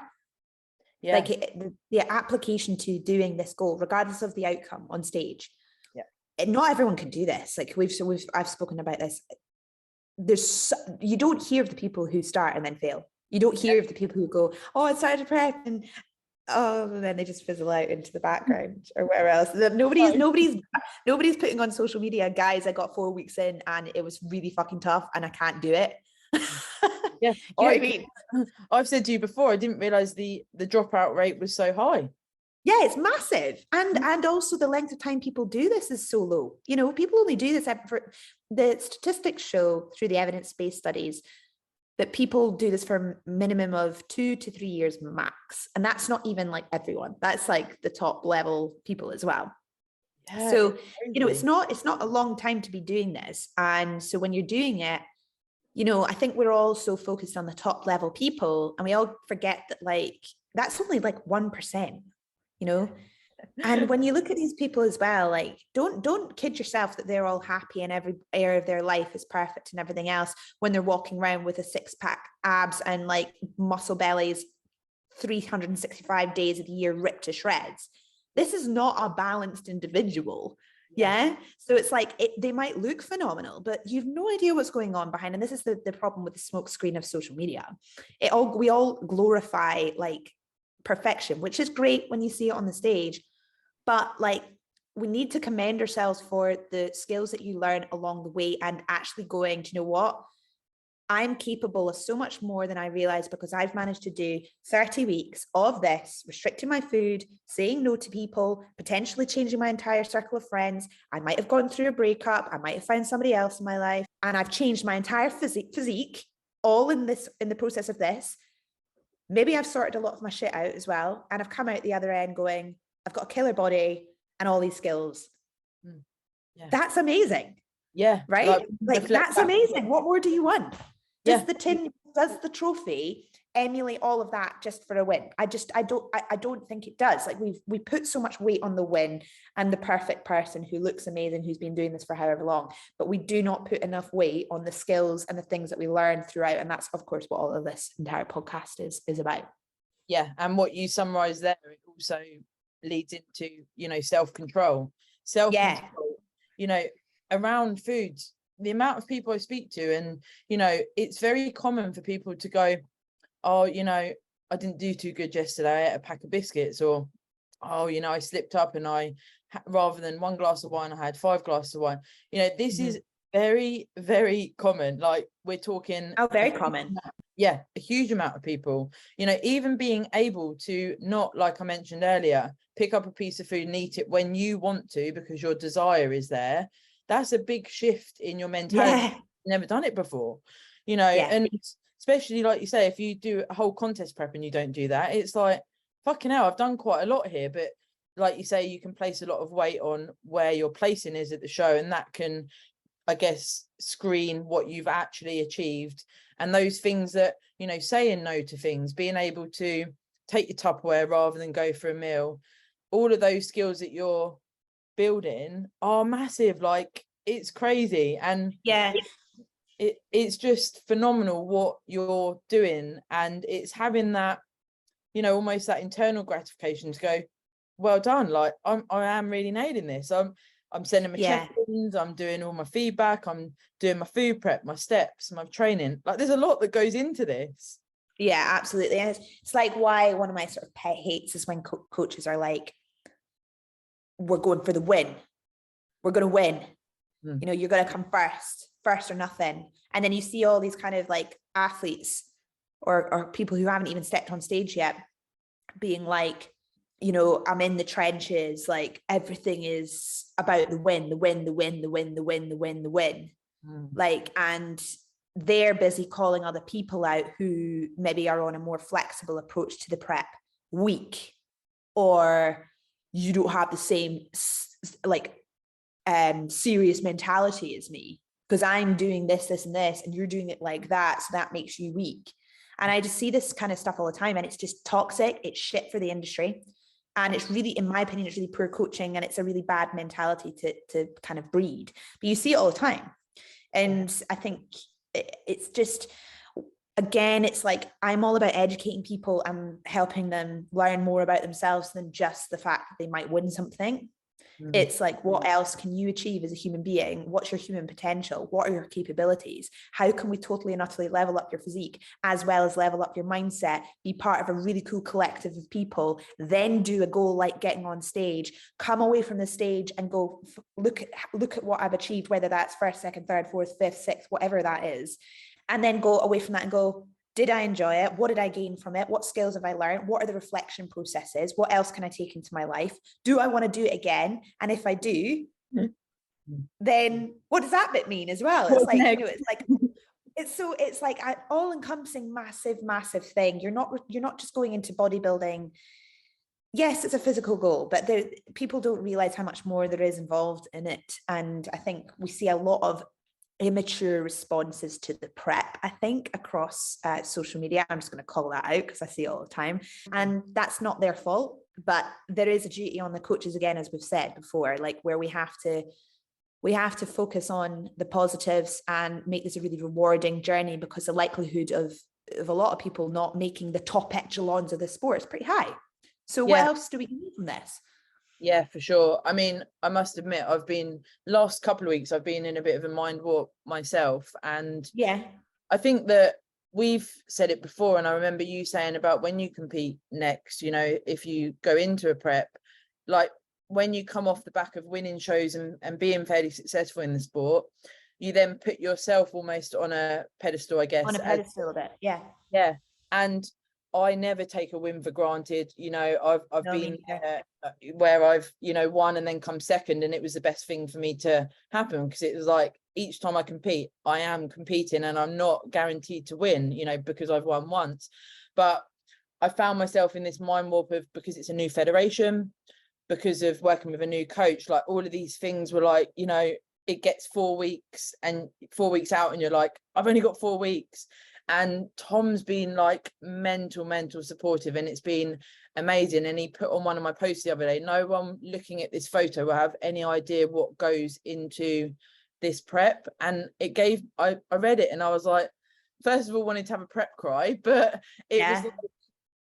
Yeah. Like the application to doing this goal, regardless of the outcome on stage. Yeah. Not everyone can do this. Like I've spoken about this. You don't hear of the people who start and then fail. You don't hear of the people who go, oh, I started prep and then they just fizzle out into the background or wherever else. Nobody's putting on social media, guys, I got 4 weeks in and it was really fucking tough and I can't do it. Yeah, you know what I mean? I've said to you before, I didn't realize the dropout rate was so high. Yeah, it's massive. And also the length of time people do this is so low. You know, people only do this the statistics show through the evidence-based studies that people do this for a minimum of 2 to 3 years max. And that's not even like everyone. That's like the top level people as well. Yeah, so, you know, it's not a long time to be doing this. And so when you're doing it, you know, I think we're all so focused on the top level people, and we all forget that like, that's only like 1%, you know? And when you look at these people as well, like, don't kid yourself that they're all happy and every area of their life is perfect and everything else when they're walking around with a 6-pack abs and like muscle bellies 365 days of the year ripped to shreds. This is not a balanced individual. Yeah. So it's like they might look phenomenal, but you've no idea what's going on behind. And this is the problem with the smoke screen of social media. We all glorify like perfection, which is great when you see it on the stage, but like we need to commend ourselves for the skills that you learn along the way and actually going, do you know what? I'm capable of so much more than I realized, because I've managed to do 30 weeks of this, restricting my food, saying no to people, potentially changing my entire circle of friends. I might have gone through a breakup. I might have found somebody else in my life, and I've changed my entire physique all in the process of this. Maybe I've sorted a lot of my shit out as well. And I've come out the other end going, I've got a killer body and all these skills. Yeah. That's amazing. Yeah. Right? Like that's amazing. What more do you want? Does the trophy emulate all of that just for a win? I don't think it does. Like we put so much weight on the win and the perfect person who looks amazing, who's been doing this for however long, but we do not put enough weight on the skills and the things that we learn throughout. And that's of course what all of this entire podcast is about. Yeah. And what you summarize there, it also leads into, self-control, around foods. The amount of people I speak to, and it's very common for people to go, oh, I didn't do too good yesterday, I ate a pack of biscuits, or oh, I slipped up and rather than 1 glass of wine, I had 5 glasses of wine. This is very, very common. Like we're talking very common. A huge amount of people, even being able to not, like I mentioned earlier, pick up a piece of food and eat it when you want to because your desire is there. That's a big shift in your mentality. Yeah. Never done it before, and especially like you say, if you do a whole contest prep and you don't do that, it's like, fucking hell, I've done quite a lot here. But like you say, you can place a lot of weight on where your placing is at the show, and that can, I guess, screen what you've actually achieved. And those things that, saying no to things, being able to take your Tupperware rather than go for a meal, all of those skills that you're building are massive. Like it's crazy. And it's just phenomenal what you're doing. And it's having that, almost that internal gratification to go, well done. Like I am really nailing this. I'm sending my check-ins, I'm doing all my feedback, I'm doing my food prep, my steps, my training. Like there's a lot that goes into this. Yeah, absolutely. And it's like why one of my sort of pet hates is when coaches are like, we're going for the win. We're going to win. You're going to come first or nothing. And then you see all these kind of like athletes or people who haven't even stepped on stage yet being like, I'm in the trenches. Like everything is about the win. Like, and they're busy calling other people out who maybe are on a more flexible approach to the prep week, or you don't have the same like serious mentality as me because I'm doing this and this, and you're doing it like that, so that makes you weak. And I just see this kind of stuff all the time, and it's just toxic. It's shit for the industry, and it's really, in my opinion, it's really poor coaching, and it's a really bad mentality to kind of breed. But you see it all the time, and I think it's just, again, it's like I'm all about educating people and helping them learn more about themselves than just the fact that they might win something. It's like, what else can you achieve as a human being? What's your human potential? What are your capabilities? How can we totally and utterly level up your physique as well as level up your mindset, be part of a really cool collective of people, then do a goal like getting on stage, come away from the stage and go, look at what I've achieved, whether that's first, second, third, fourth, fifth, sixth, whatever that is. And then go away from that and go, did I enjoy it? What did I gain from it? What skills have I learned? What are the reflection processes? What else can I take into my life? Do I want to do it again? And if I do, then what does that bit mean as well? It's like, it's like an all-encompassing massive thing. You're not just going into bodybuilding. Yes, it's a physical goal, but people don't realize how much more there is involved in it. And I think we see a lot of immature responses to the prep, I think, across social media. I'm just going to call that out because I see it all the time, and that's not their fault, but there is a duty on the coaches, again, as we've said before, like where we have to focus on the positives and make this a really rewarding journey, because the likelihood of a lot of people not making the top echelons of the sport is pretty high. So what else do we need from this? Yeah, for sure. I mean, I must admit, last couple of weeks, I've been in a bit of a mind warp myself. And Yeah. I think that we've said it before, and I remember you saying about when you compete next, if you go into a prep, like when you come off the back of winning shows and being fairly successful in the sport, you then put yourself almost on a pedestal, I On guess, a pedestal a bit. Yeah. yeah. And I never take a win for granted. I've No, me been neither. where I've, won and then come second, and it was the best thing for me to happen, because it was like each time I compete, I am competing and I'm not guaranteed to win, because I've won once. But I found myself in this mind warp of, because it's a new federation, because of working with a new coach, like all of these things were like, it gets 4 weeks and 4 weeks out and you're like, I've only got 4 weeks. And Tom's been like mental supportive, and it's been amazing. And he put on one of my posts the other day, no one looking at this photo will have any idea what goes into this prep. And I read it and I was like, first of all, wanted to have a prep cry, but it was like,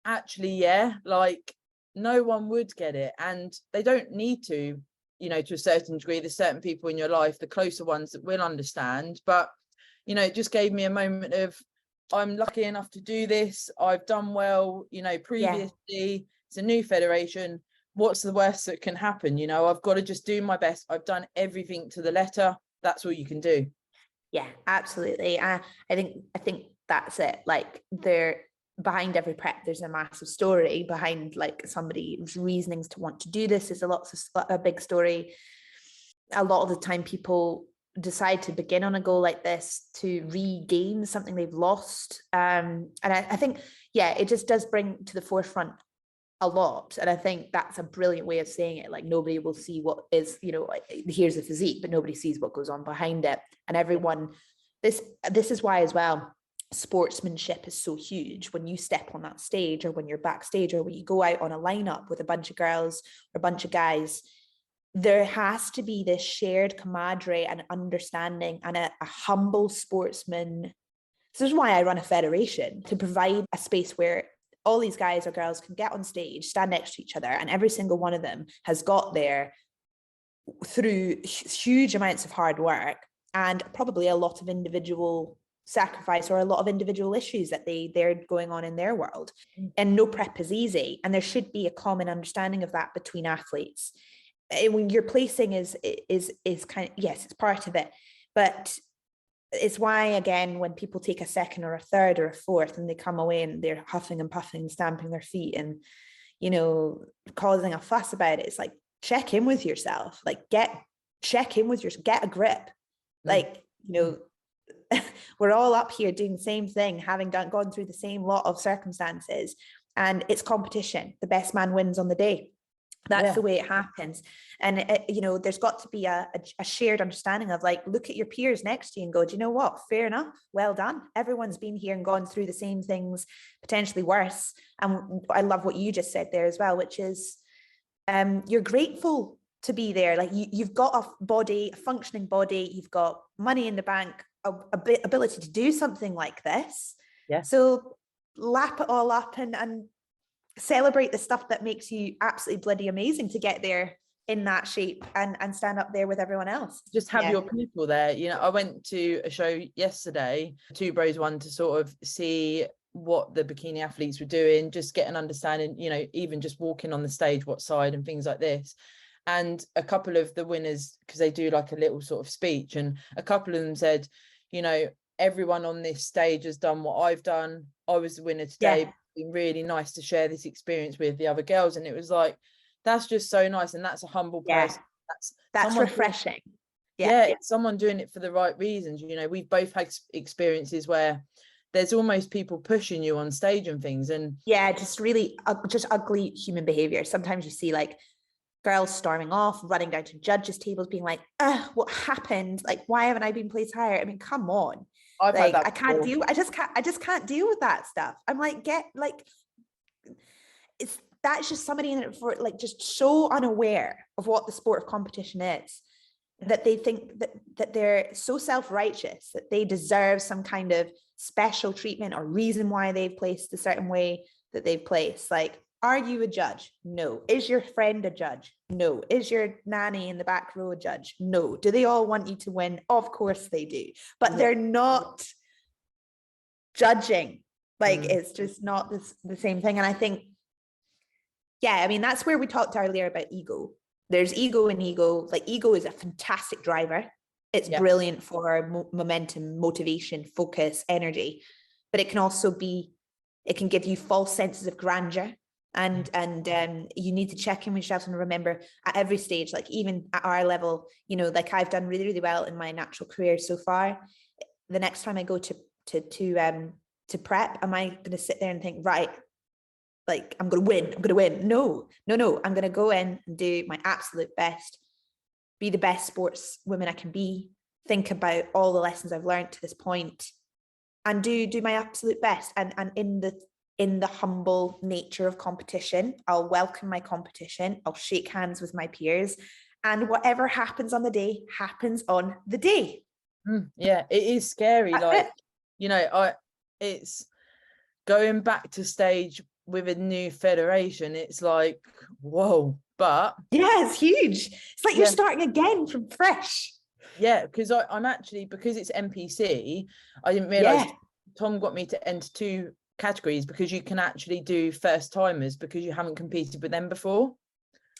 actually, yeah, like no one would get it, and they don't need to, to a certain degree. There's certain people in your life, the closer ones, that will understand. But it just gave me a moment of, I'm lucky enough to do this. I've done well, previously. It's a new federation. What's the worst that can happen? I've got to just do my best. I've done everything to the letter. That's all you can do. Yeah, absolutely. I think that's it. Like, behind every prep, there's a massive story behind like somebody's reasonings to want to do this. Is a big story. A lot of the time people decide to begin on a goal like this to regain something they've lost. And I think, yeah, it just does bring to the forefront a lot. And I think that's a brilliant way of saying it. Like, nobody will see what is, here's the physique, but nobody sees what goes on behind it. And everyone, this is why as well, sportsmanship is so huge. When you step on that stage, or when you're backstage, or when you go out on a lineup with a bunch of girls or a bunch of guys, there has to be this shared camaraderie and understanding, and a humble sportsman. This is why I run a federation, to provide a space where all these guys or girls can get on stage, stand next to each other, and every single one of them has got there through huge amounts of hard work and probably a lot of individual sacrifice, or a lot of individual issues that they're going on in their world. And no prep is easy, and there should be a common understanding of that between athletes. When your placing is kind of, yes, it's part of it, but it's why, again, when people take a second or a third or a fourth and they come away and they're huffing and puffing and stamping their feet and causing a fuss about it, it's like, check in with yourself. Like, get a grip. Like, we're all up here doing the same thing, having gone through the same lot of circumstances, and it's competition. The best man wins on the day. That's the way it happens. And there's got to be a shared understanding of, like, look at your peers next to you and go, do you know what? Fair enough. Well done. Everyone's been here and gone through the same things, potentially worse. And I love what you just said there as well, which is, you're grateful to be there. Like, you've got a functioning body, you've got money in the bank, ability to do something like this. Yeah. So lap it all up and celebrate the stuff that makes you absolutely bloody amazing to get there in that shape and stand up there with everyone else. Just have your people there. I went to a show yesterday, Two Bros One, to sort of see what the bikini athletes were doing, just get an understanding, even just walking on the stage, what side and things like this. And a couple of the winners, because they do like a little sort of speech, and a couple of them said, everyone on this stage has done what I've done. I was the winner today. It's been really nice to share this experience with the other girls. And it was like, that's just so nice. And that's a humble person. That's refreshing. It's someone doing it for the right reasons. We've both had experiences where there's almost people pushing you on stage and things. And just really just ugly human behavior. Sometimes you see like girls storming off, running down to judges' tables, being like, what happened? Like, why haven't I been placed higher? I mean, come on. I just can't deal with that stuff. I'm like, that's just somebody in it for, like, just so unaware of what the sport of competition is, that they think that they're so self-righteous that they deserve some kind of special treatment or reason why they've placed a certain way that they've placed. Like, Are you a judge? No. Is your friend a judge? No. Is your nanny in the back row a judge? No. Do they all want you to win? Of course they do. But they're not judging. Like, it's just not the same thing. And I think, yeah, I mean, that's where we talked earlier about ego. There's ego and ego. Like, ego is a fantastic driver. It's brilliant for momentum, motivation, focus, energy. But it can also be, it can give you false senses of grandeur. And you need to check in with yourself and remember at every stage, like even at our level, you know, like I've done really, really well in my natural career so far. The next time I go to prep, am I going to sit there and think, right, like I'm going to win? No, I'm going to go in and do my absolute best, be the best sports woman I can be, think about all the lessons I've learned to this point, and do my absolute best. And in the humble nature of competition, I'll welcome my competition, I'll shake hands with my peers, and whatever happens on the day happens on the day. Yeah, it is scary. That's like it. You know, it's going back to stage with a new federation. It's like, whoa. But yeah, it's huge. It's like you're starting again from fresh. Yeah, because I'm actually, because it's NPC, I didn't realize Tom got me to enter 2 categories, because you can actually do first timers because you haven't competed with them before.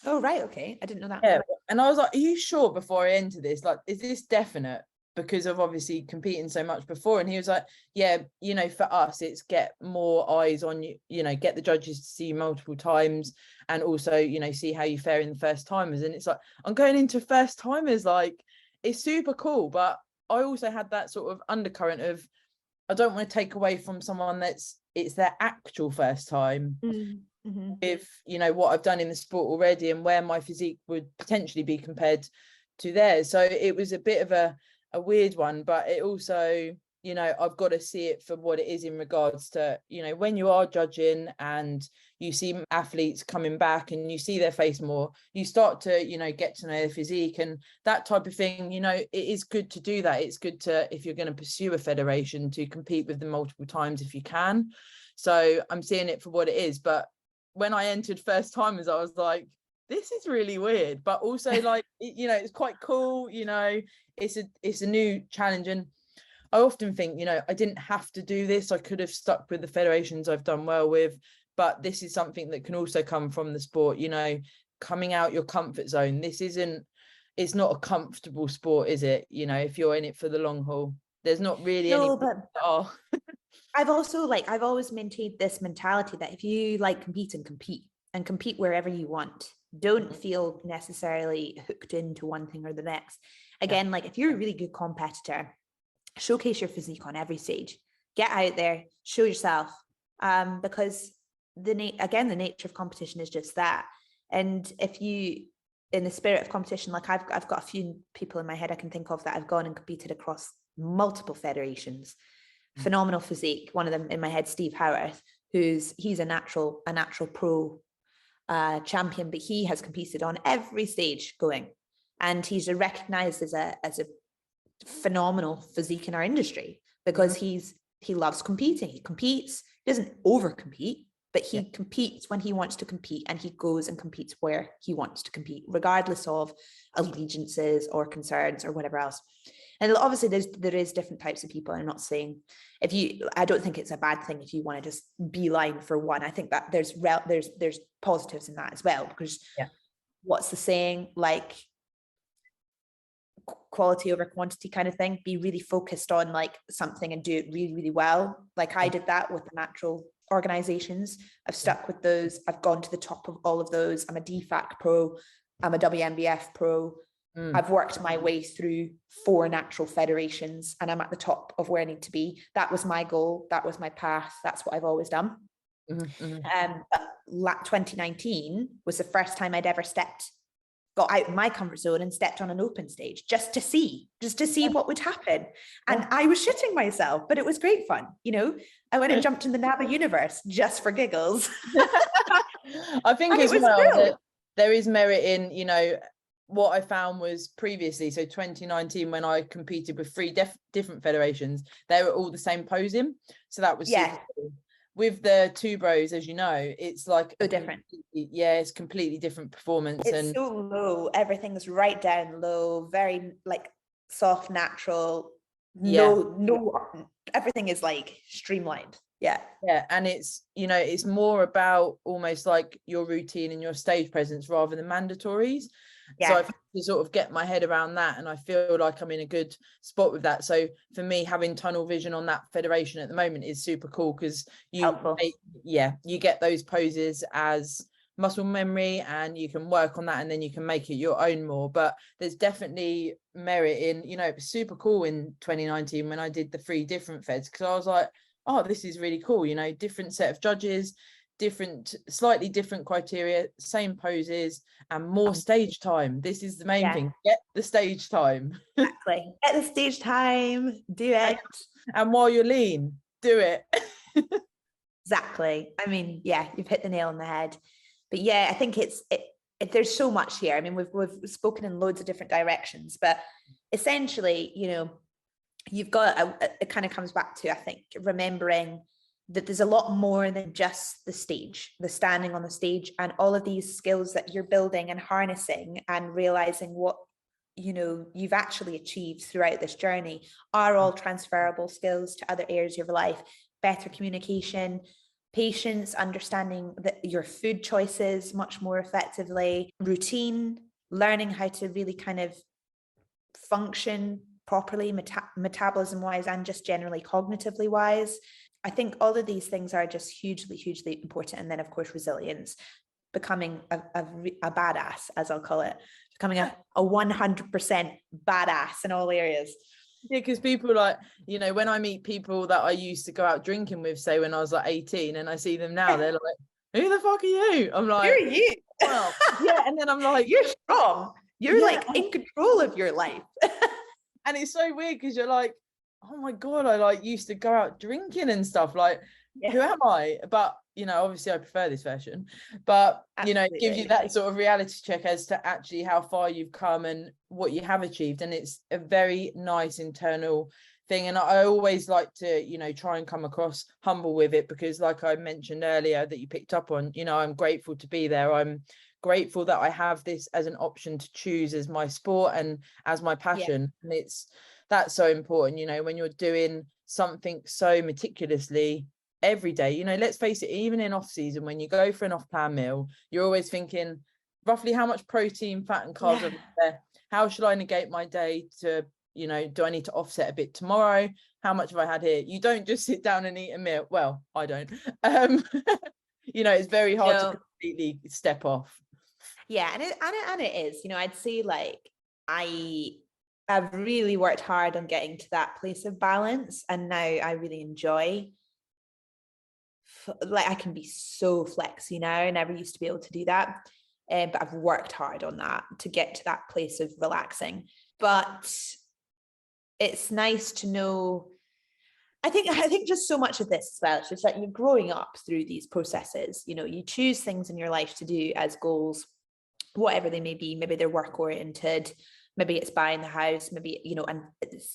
Oh, right. Okay. I didn't know that. Yeah. And I was like, are you sure before I enter this? Like, is this definite? Because of obviously competing so much before. And he was like, yeah, you know, for us, it's get more eyes on you, you know, get the judges to see you multiple times, and also, you know, see how you fare in the first timers. And it's like, I'm going into first timers, like, it's super cool. But I also had that sort of undercurrent of, I don't want to take away from someone it's their actual first time with, you know, what I've done in the sport already and where my physique would potentially be compared to theirs. So it was a bit of a weird one, but it also, you know, I've got to see it for what it is in regards to, you know, when you are judging and you see athletes coming back and you see their face more, you start to, you know, get to know their physique and that type of thing. You know, it is good to do that. It's good to, if you're going to pursue a federation, to compete with them multiple times if you can. So I'm seeing it for what it is. But when I entered first timers, I was like, this is really weird, but also like, you know, it's quite cool. You know, it's a new challenge. And I often think, you know, I didn't have to do this. I could have stuck with the federations I've done well with, but this is something that can also come from the sport, you know, coming out your comfort zone. It's not a comfortable sport, is it? You know, if you're in it for the long haul, there's not really any. But I've always maintained this mentality that if you like compete and compete wherever you want, don't feel necessarily hooked into one thing or the next. Again, like if you're a really good competitor, showcase your physique on every stage, get out there, show yourself, because the nature of competition is just that. And if you, in the spirit of competition, like I've got a few people in my head I can think of that have gone and competed across multiple federations, phenomenal physique. One of them in my head, Steve Howarth, he's a natural pro champion, but he has competed on every stage going, and he's recognized as a phenomenal physique in our industry because he loves competing. He competes, he doesn't over compete, but he competes when he wants to compete, and he goes and competes where he wants to compete, regardless of allegiances or concerns or whatever else. And obviously there is different types of people. I'm not saying I don't think it's a bad thing if you want to just beeline for one. I think that there's positives in that as well, because what's the saying, like quality over quantity kind of thing. Be really focused on like something and do it really, really well. Like I did that with the natural organizations. I've stuck with those. I've gone to the top of all of those. I'm a DFAC pro. I'm a WMBF pro. I've worked my way through 4 natural federations, and I'm at the top of where I need to be. That was my goal. That was my path. That's what I've always done. 2019 was the first time I'd ever got out of my comfort zone and stepped on an open stage just to see what would happen. And I was shitting myself, but it was great fun. You know, I went and jumped in the NABA universe just for giggles. I think as well, there is merit in, you know, what I found was previously, so 2019, when I competed with 3 different federations, they were all the same posing. So that was super cool. with the two bros, as you know, it's like So different. It's completely different performance. It's And so low. Everything's right down low, very like soft, natural. yeah, No, everything is like streamlined. Yeah. yeah, and it's, you know, it's more about almost like your routine and your stage presence rather than mandatories. So Yeah. I've had to sort of get my head around that, and I feel like I'm in a good spot with that. So for me, having tunnel vision on that federation at the moment is super cool, because Helpful. you get those poses as muscle memory, and you can work on that, and then you can make it your own more. But there's definitely merit in, you know, it was super cool in 2019 when I did the 3 different feds, because I was like, oh, this is really cool, you know, different set of judges, slightly different criteria, same poses, and more stage time. This is the main thing. Get the stage time. Exactly. Get the stage time, do it. And while you're lean, do it. Exactly. I mean, yeah, you've hit the nail on the head. But yeah, I think there's so much here. I mean, we've spoken in loads of different directions, but essentially, you know, you've got it kind of comes back to, I think, remembering that there's a lot more than just the stage, the standing on the stage, and all of these skills that you're building and harnessing, and realizing what, you know, you've actually achieved throughout this journey are all transferable skills to other areas of your life. Better communication, patience, understanding that your food choices much more effectively, routine, learning how to really kind of function properly, metabolism wise, and just generally cognitively wise. I think all of these things are just hugely, hugely important. And then, of course, resilience, becoming a badass, as I'll call it, becoming a 100% badass in all areas. Yeah, because people, like, you know, when I meet people that I used to go out drinking with, say when I was like 18, and I see them now, they're like, who the fuck are you? I'm like, who are you? Well, yeah. And then I'm like, you're strong. You're like in control of your life. And it's so weird, because you're like, oh my God, I like used to go out drinking and stuff. Like, who am I? But, you know, obviously I prefer this version, but you know, it gives you that sort of reality check as to actually how far you've come and what you have achieved. And it's a very nice internal thing. And I always like to, you know, try and come across humble with it, because like I mentioned earlier that you picked up on, you know, I'm grateful to be there. I'm grateful that I have this as an option to choose as my sport and as my passion. And that's so important, you know, when you're doing something so meticulously every day. You know, let's face it, even in off season, when you go for an off plan meal, you're always thinking roughly how much protein, fat and carbs are there. How should I negate my day to, you know, do I need to offset a bit tomorrow? How much have I had here? You don't just sit down and eat a meal. Well, I don't. You know, it's very hard to completely step off. Yeah, and it is, you know, I'd say like I've really worked hard on getting to that place of balance, and now I really enjoy, like, I can be so flexy now. I never used to be able to do that, but I've worked hard on that to get to that place of relaxing. But it's nice to know, I think just so much of this as well, it's just like you're growing up through these processes. You know, you choose things in your life to do as goals, whatever they may be. Maybe they're work oriented, maybe it's buying the house, maybe, you know, and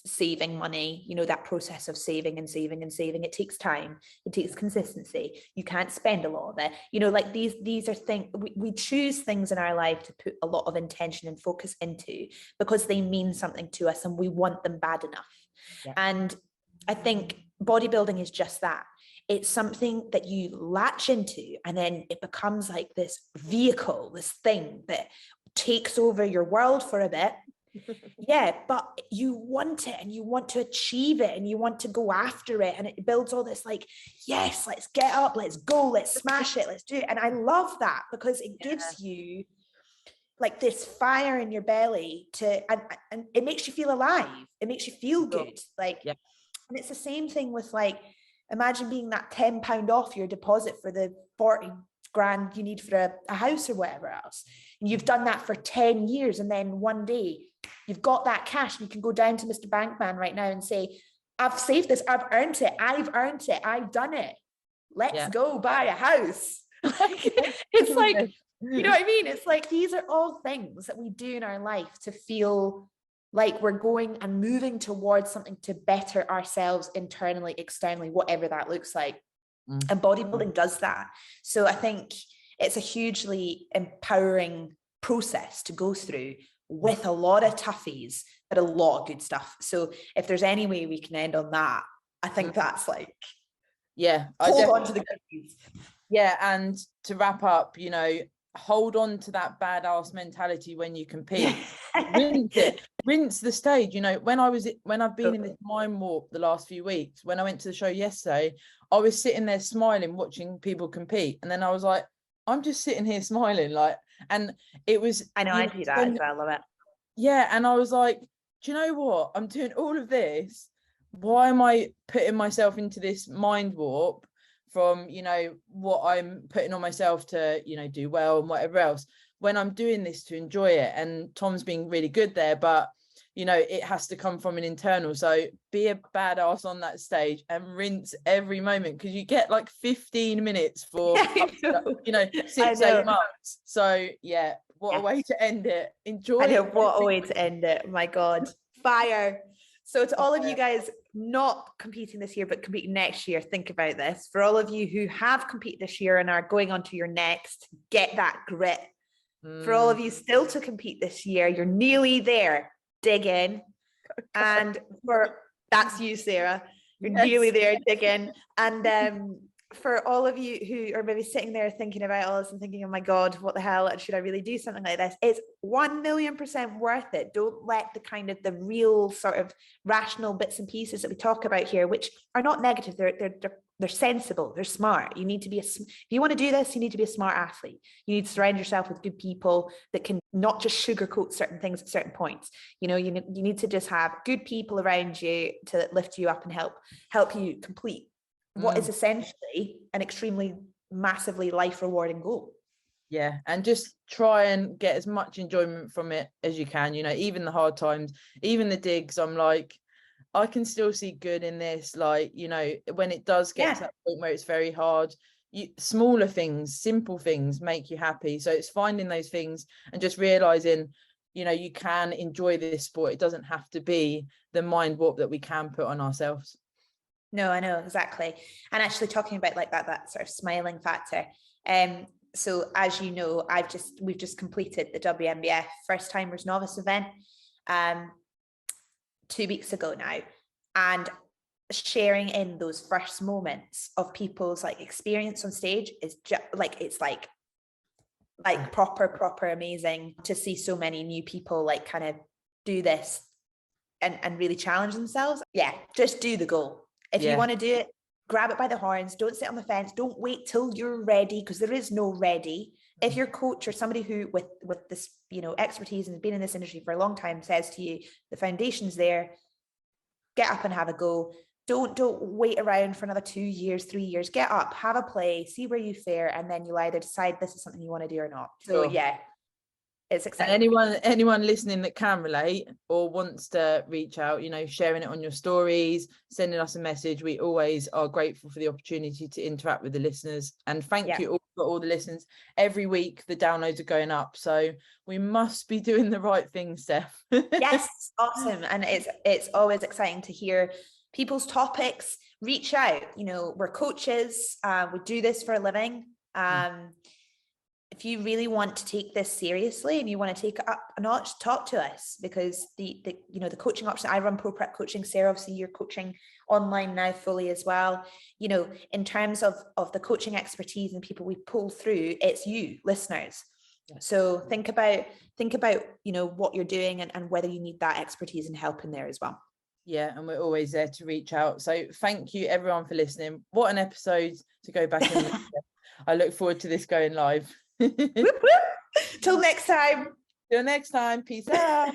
saving money. You know, that process of saving and saving and saving, it takes time, it takes consistency. You can't spend a lot of it, you know, like these are things we choose things in our life to put a lot of intention and focus into, because they mean something to us and we want them bad enough. And I think bodybuilding is just that. It's something that you latch into, and then it becomes like this vehicle, this thing that takes over your world for a bit. Yeah, but you want it and you want to achieve it and you want to go after it. And it builds all this like, yes, let's get up, let's go, let's smash it, let's do it. And I love that, because it gives you like this fire in your belly and it makes you feel alive. It makes you feel good. Like, and it's the same thing with, like, imagine being that £10 off your deposit for the 40 grand you need for a house or whatever else. And you've done that for 10 years. And then one day you've got that cash and you can go down to Mr. Bankman right now and say, I've saved this, I've earned it, I've done it. Let's go buy a house. Like, it's like, you know what I mean? It's like, these are all things that we do in our life to feel like we're going and moving towards something to better ourselves internally, externally, whatever that looks like. And bodybuilding does that. So I think it's a hugely empowering process to go through, with a lot of toughies, but a lot of good stuff. So if there's any way we can end on that, I think that's like, hold on to the good news. Yeah, and to wrap up, you know, hold on to that badass mentality when you compete. Rinse the stage. You know, when I've been in this mind warp the last few weeks, when I went to the show yesterday, I was sitting there smiling, watching people compete, and then I was like, I'm just sitting here smiling, like, and it was. I know, I do that as well. I love it. Yeah, and I was like, do you know what? I'm doing all of this. Why am I putting myself into this mind warp from, you know, what I'm putting on myself to, you know, do well and whatever else, when I'm doing this to enjoy it? And Tom's being really good there, but, you know, it has to come from an internal. So be a badass on that stage and rinse every moment, because you get like 15 minutes for, you know, 6-8 months. So yeah, what a way to end it. Enjoy it. What a way to end it. My God. Fire. So to all of you guys not competing this year, but competing next year, think about this. For all of you who have competed this year and are going on to your next, get that grit. For all of you still to compete this year, you're nearly there. Dig in. And that's you, Sarah. You're nearly there. Dig in. And for all of you who are maybe sitting there thinking about all this and thinking, oh my God, what the hell, should I really do something like this? It's 1,000,000% worth it. Don't let the real sort of rational bits and pieces that we talk about here, which are not negative, they're sensible, they're smart. You need to be if you want to do this, you need to be a smart athlete. You need to surround yourself with good people that can not just sugarcoat certain things at certain points. You know, you need to just have good people around you to lift you up and help you complete what is essentially an extremely massively life rewarding goal. Yeah, and just try and get as much enjoyment from it as you can. You know, even the hard times, even the digs, I'm like, I can still see good in this. Like, you know, when it does get to that point where it's very hard, smaller things, simple things make you happy. So it's finding those things and just realizing, you know, you can enjoy this sport. It doesn't have to be the mind warp that we can put on ourselves. No, I know, exactly. And actually talking about like that sort of smiling factor. So as you know, we've just completed the WNBF first timers novice event 2 weeks ago now, and sharing in those first moments of people's like experience on stage is just like, it's like proper amazing to see so many new people like kind of do this and really challenge themselves. Yeah, just do the goal. If you want to do it, grab it by the horns. Don't sit on the fence. Don't wait till you're ready, because there is no ready. If your coach or somebody who with this, you know, expertise and has been in this industry for a long time says to you, the foundation's there, get up and have a go. Don't wait around for another 2 years, 3 years. Get up, have a play, see where you fare, and then you'll either decide this is something you want to do or not. So yeah. It's exciting. And anyone listening that can relate or wants to reach out, you know, sharing it on your stories, sending us a message. We always are grateful for the opportunity to interact with the listeners. And thank you all for all the listens. Every week the downloads are going up, so we must be doing the right thing, Steph. Yes, awesome. And it's always exciting to hear people's topics. Reach out. You know, we're coaches. We do this for a living. If you really want to take this seriously and you want to take it up a notch, talk to us, because the you know, the coaching option, I run pro prep coaching. Sarah, obviously you're coaching online now fully as well. You know, in terms of the coaching expertise and people we pull through, it's you listeners. So think about, you know, what you're doing and whether you need that expertise and help in there as well. Yeah, and we're always there to reach out. So thank you everyone for listening. What an episode to go back and I look forward to this going live. Whoop, whoop. Till next time. Till next time. Peace out.